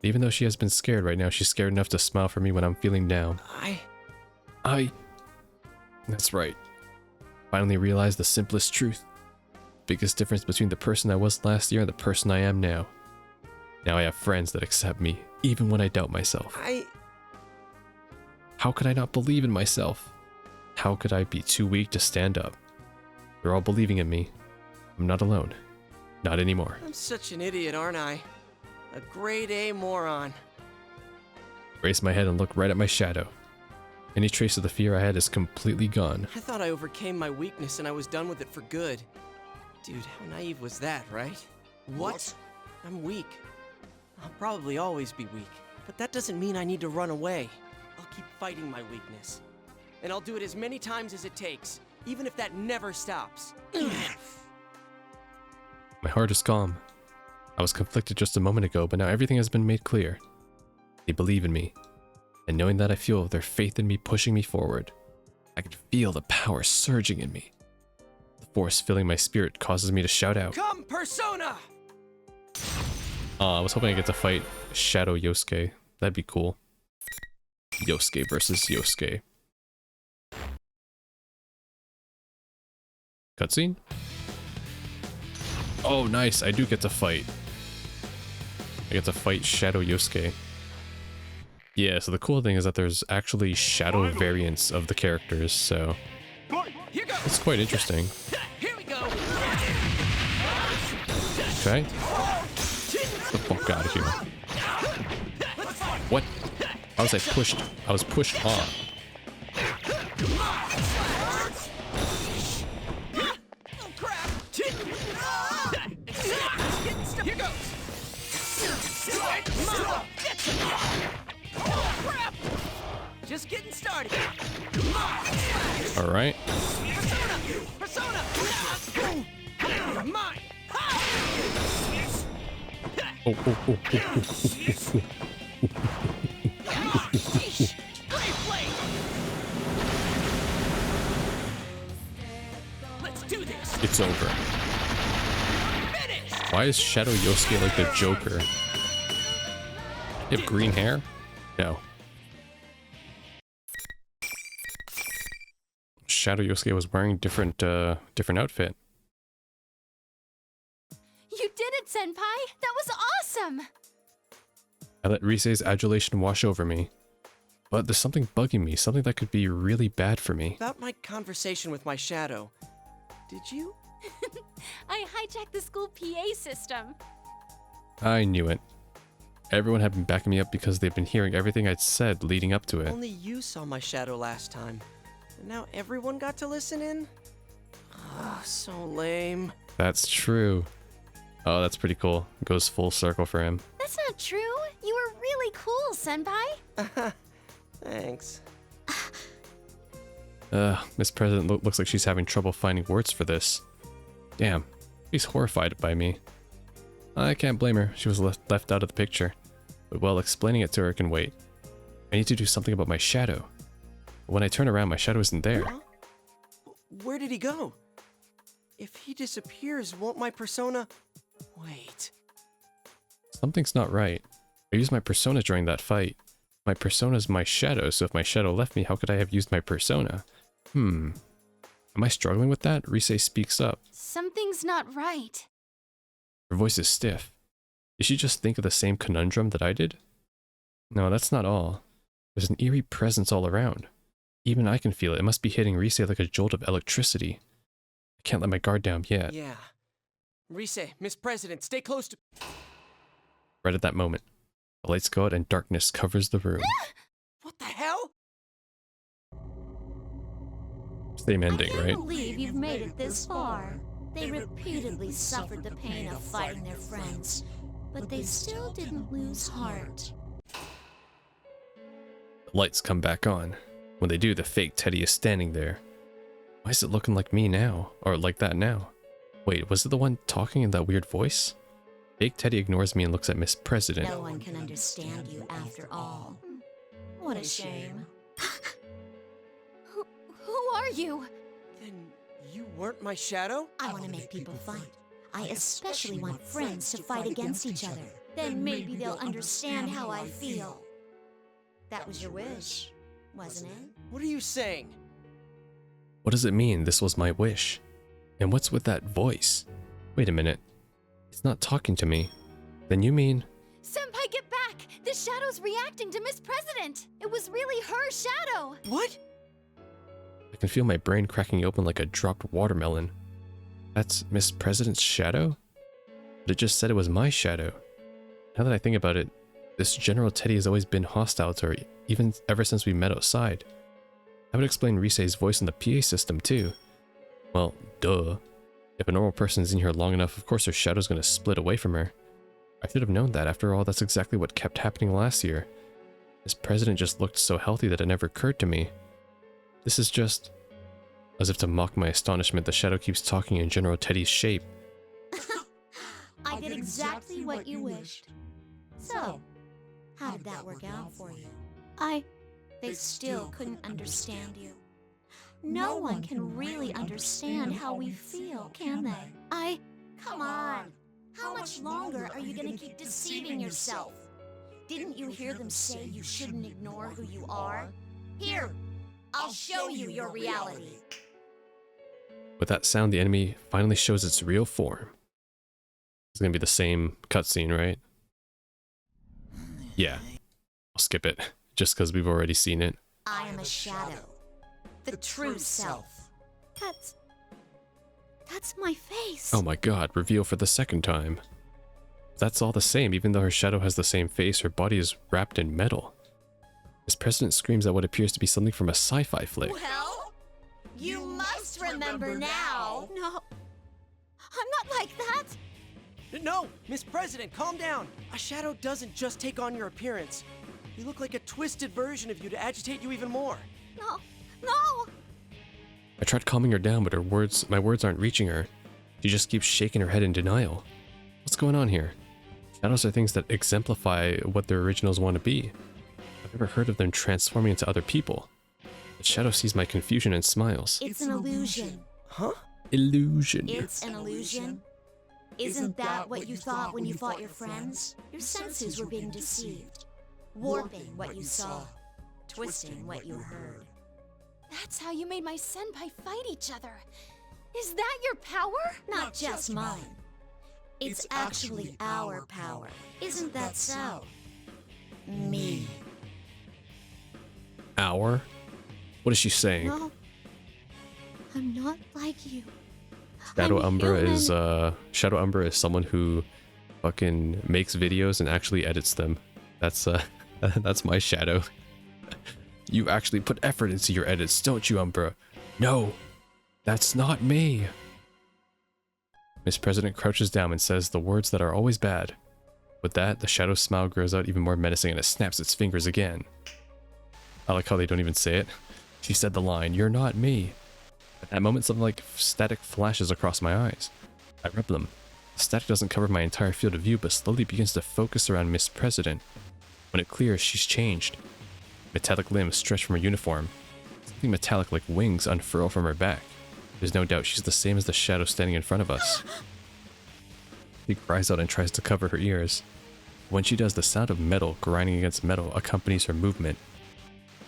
Even though she has been scared right now, she's scared enough to smile for me when I'm feeling down. That's right. Finally realized the simplest truth. Biggest difference between the person I was last year and the person I am now. Now I have friends that accept me, even when I doubt myself. How could I not believe in myself? How could I be too weak to stand up? They're all believing in me. I'm not alone. Not anymore. I'm such an idiot, aren't I? A grade A moron. Raise my head and look right at my shadow. Any trace of the fear I had is completely gone. I thought I overcame my weakness and I was done with it for good. Dude, how naive was that, right? What? I'm weak. I'll probably always be weak, but that doesn't mean I need to run away. I'll keep fighting my weakness. And I'll do it as many times as it takes, even if that never stops. My heart is calm. I was conflicted just a moment ago, but now everything has been made clear. They believe in me. And knowing that, I feel their faith in me pushing me forward. I can feel the power surging in me. The force filling my spirit causes me to shout out. Come, Persona! I was hoping I get to fight Shadow Yosuke. That'd be cool. Yosuke versus Yosuke. Cutscene? Oh, nice. I do get to fight. I get to fight Shadow Yosuke. Yeah, so the cool thing is that there's actually shadow variants of the characters, so it's quite interesting. Here we go. Okay. Get the fuck out of here. What? How was I pushed? I was pushed off. Here goes. Crap! Just getting started. All right. Persona! Mine! Oh. Let's do this. It's over. Why is Shadow Yosuke like the Joker? You have green hair? No. Shadow Yosuke was wearing different outfit. You did it, Senpai! That was awesome! I let Rise's adulation wash over me. But there's something bugging me, something that could be really bad for me. About my conversation with my shadow. Did you? I hijacked the school PA system. I knew it. Everyone had been backing me up because they've been hearing everything I'd said leading up to it. Only you saw my shadow last time. And now everyone got to listen in? Ah, so lame. That's true. Oh, that's pretty cool. Goes full circle for him. That's not true. You were really cool, Senpai. Thanks. Miss President looks like she's having trouble finding words for this. Damn, she's horrified by me. I can't blame her. She was left out of the picture. But well, explaining it to her can wait. I need to do something about my shadow. When I turn around, my shadow isn't there. Huh? Where did he go? If he disappears, won't my persona... Wait. Something's not right. I used my persona during that fight. My persona's my shadow, so if my shadow left me, how could I have used my persona? Am I struggling with that? Rise speaks up. Something's not right. Her voice is stiff. Did she just think of the same conundrum that I did? No, that's not all. There's an eerie presence all around. Even I can feel it. It must be hitting Rise like a jolt of electricity. I can't let my guard down yet. Yeah. Rise, Miss President, stay close to... Right at that moment, the lights go out and darkness covers the room. What the hell? Same ending, I right? can't believe you've made it this far. They repeatedly suffered the pain of fighting their friends, but they still didn't lose heart. The lights come back on. When they do, the fake Teddy is standing there. Why is it looking like me now? Or like that now? Wait, was it the one talking in that weird voice? Fake Teddy ignores me and looks at Miss President. No one can understand you after all. What a shame. Who are you? Then you weren't my shadow? I want to make people fight. I especially want friends to fight against each other. Then maybe they'll understand how I feel. That was your wish, wasn't it? What are you saying? What does it mean this was my wish? And what's with that voice? Wait a minute. It's not talking to me. Then you mean... Senpai, get back! The shadow's reacting to Miss President! It was really her shadow! What? I can feel my brain cracking open like a dropped watermelon. That's Miss President's shadow? But it just said it was my shadow. Now that I think about it, this General Teddy has always been hostile to her, even ever since we met outside. That would explain Rise's voice in the PA system too. Well, duh. If a normal person's in here long enough, of course her shadow's gonna split away from her. I should have known that. After all, that's exactly what kept happening last year. This president just looked so healthy that it never occurred to me. This is just... As if to mock my astonishment, the shadow keeps talking in General Teddy's shape. I did exactly what you wished. So, how did that work out for you? They still couldn't understand you. No one can really understand how we feel, can they? Come on! How much longer are you gonna keep deceiving yourself? Didn't you hear them say you shouldn't ignore who you are? Here, I'll show you your reality. With that sound, the enemy finally shows its real form. It's gonna be the same cutscene, right? Yeah. I'll skip it, just because we've already seen it. I am a shadow. The true self. That's my face. Oh my god, reveal for the second time. That's all the same, even though her shadow has the same face, her body is wrapped in metal. This president screams at what appears to be something from a sci-fi flick. Well, you must remember now. No. I'm not like that. No! Miss President, calm down! A shadow doesn't just take on your appearance. You look like a twisted version of you to agitate you even more. No. No! I tried calming her down, but my words aren't reaching her. She just keeps shaking her head in denial. What's going on here? Shadows are things that exemplify what their originals want to be. I've never heard of them transforming into other people. The shadow sees my confusion and smiles. It's an illusion. Huh? Illusion. It's an illusion. Isn't that what you thought when you fought your friends? Your senses were being deceived. Warping what you saw. Twisting what you heard. That's how you made my senpai fight each other. Is that your power? Not just mine. It's actually our power. Isn't that so? Me. Our? What is she saying? No. I'm not like you. Shadow I'm Umbra human. is Shadow Umbra is someone who fucking makes videos and actually edits them. That's that's my shadow. You actually put effort into your edits, don't you, Umbra? No, that's not me. Miss President crouches down and says the words that are always bad. With that, the shadow's smile grows out even more menacing and it snaps its fingers again. I like how they don't even say it. She said the line, "You're not me." At that moment, something like static flashes across my eyes. I rub them. The static doesn't cover my entire field of view, but slowly begins to focus around Miss President. When it clears, she's changed. Metallic limbs stretch from her uniform. Something metallic like wings unfurl from her back. There's no doubt she's the same as the shadow standing in front of us. She cries out and tries to cover her ears. When she does, the sound of metal grinding against metal accompanies her movement.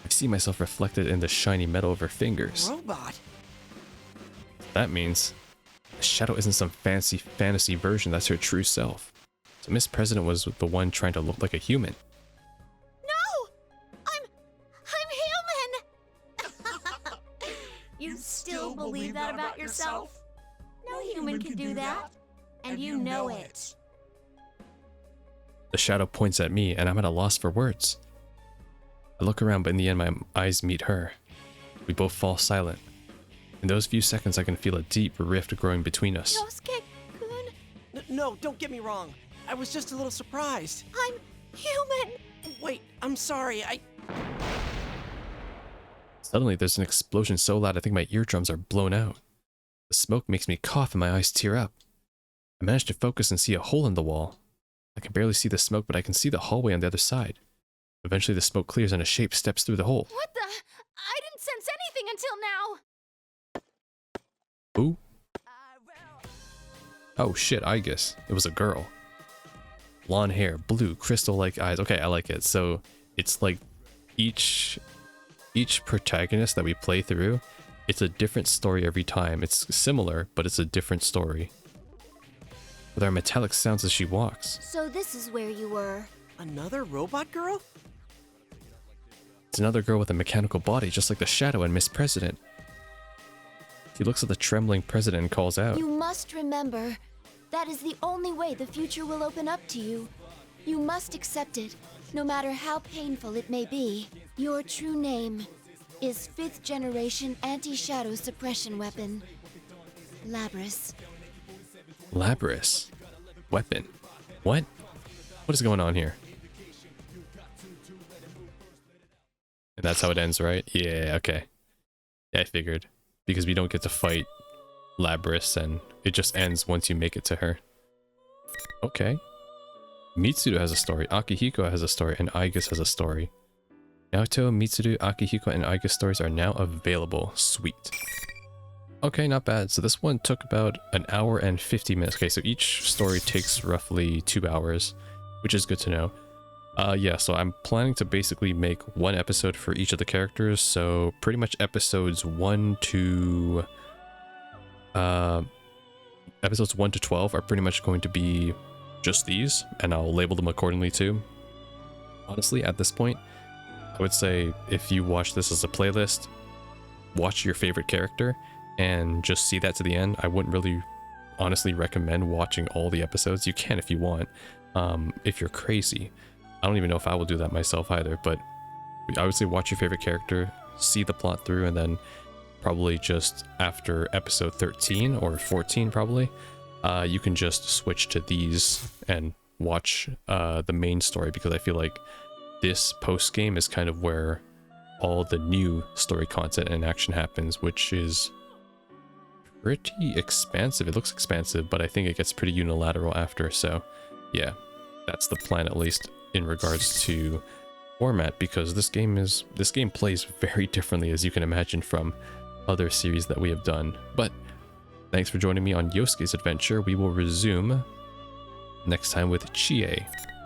I see myself reflected in the shiny metal of her fingers. Robot? That means the shadow isn't some fancy fantasy version, that's her true self. So Miss President was the one trying to look like a human. No! I'm human! You still believe that about yourself? No human can do that. And you know it. The shadow points at me and I'm at a loss for words. I look around, but in the end my eyes meet her. We both fall silent. In those few seconds I can feel a deep rift growing between us. Yosuke-kun? No, don't get me wrong. I was just a little surprised. I'm human! Wait, I'm sorry, Suddenly there's an explosion so loud I think my eardrums are blown out. The smoke makes me cough and my eyes tear up. I manage to focus and see a hole in the wall. I can barely see the smoke, but I can see the hallway on the other side. Eventually the smoke clears and a shape steps through the hole. What the? I didn't sense anything until now. Who? Oh shit, I guess. It was a girl. Blonde hair, blue, crystal-like eyes. Okay, I like it. So it's like each protagonist that we play through, it's a different story every time. It's similar, but it's a different story. With our metallic sounds as she walks. So this is where you were. Another robot girl? It's another girl with a mechanical body, just like the shadow and Miss President. She looks at the trembling president and calls out. You must remember, that is the only way the future will open up to you. You must accept it, no matter how painful it may be. Your true name is 5th generation anti-shadow suppression weapon, Labris. Labris? Weapon? What? What is going on here? And that's how it ends, right? Yeah, okay. Yeah, I figured. Because we don't get to fight Labris and it just ends once you make it to her. Okay. Mitsuru has a story, Akihiko has a story, and Aigus has a story. Naoto, Mitsuru, Akihiko, and Aigus stories are now available. Sweet. Okay, not bad. So this one took about an hour and 50 minutes. Okay, so each story takes roughly 2 hours, which is good to know. Yeah, so I'm planning to basically make one episode for each of the characters. So pretty much episodes 1 to 12 are pretty much going to be just these, and I'll label them accordingly too. Honestly, at this point, I would say if you watch this as a playlist, watch your favorite character and just see that to the end. I wouldn't really honestly recommend watching all the episodes. You can if you want, if you're crazy. I don't even know if I will do that myself either, but I would say watch your favorite character, see the plot through, and then probably just after episode 13 or 14 probably, you can just switch to these and watch the main story, because I feel like this post-game is kind of where all the new story content and action happens, which is pretty expansive. It looks expansive, but I think it gets pretty unilateral after, so yeah, that's the plan at least in regards to format, because this game plays very differently, as you can imagine, from other series that we have done. But thanks for joining me on Yosuke's adventure. We will resume next time with Chie.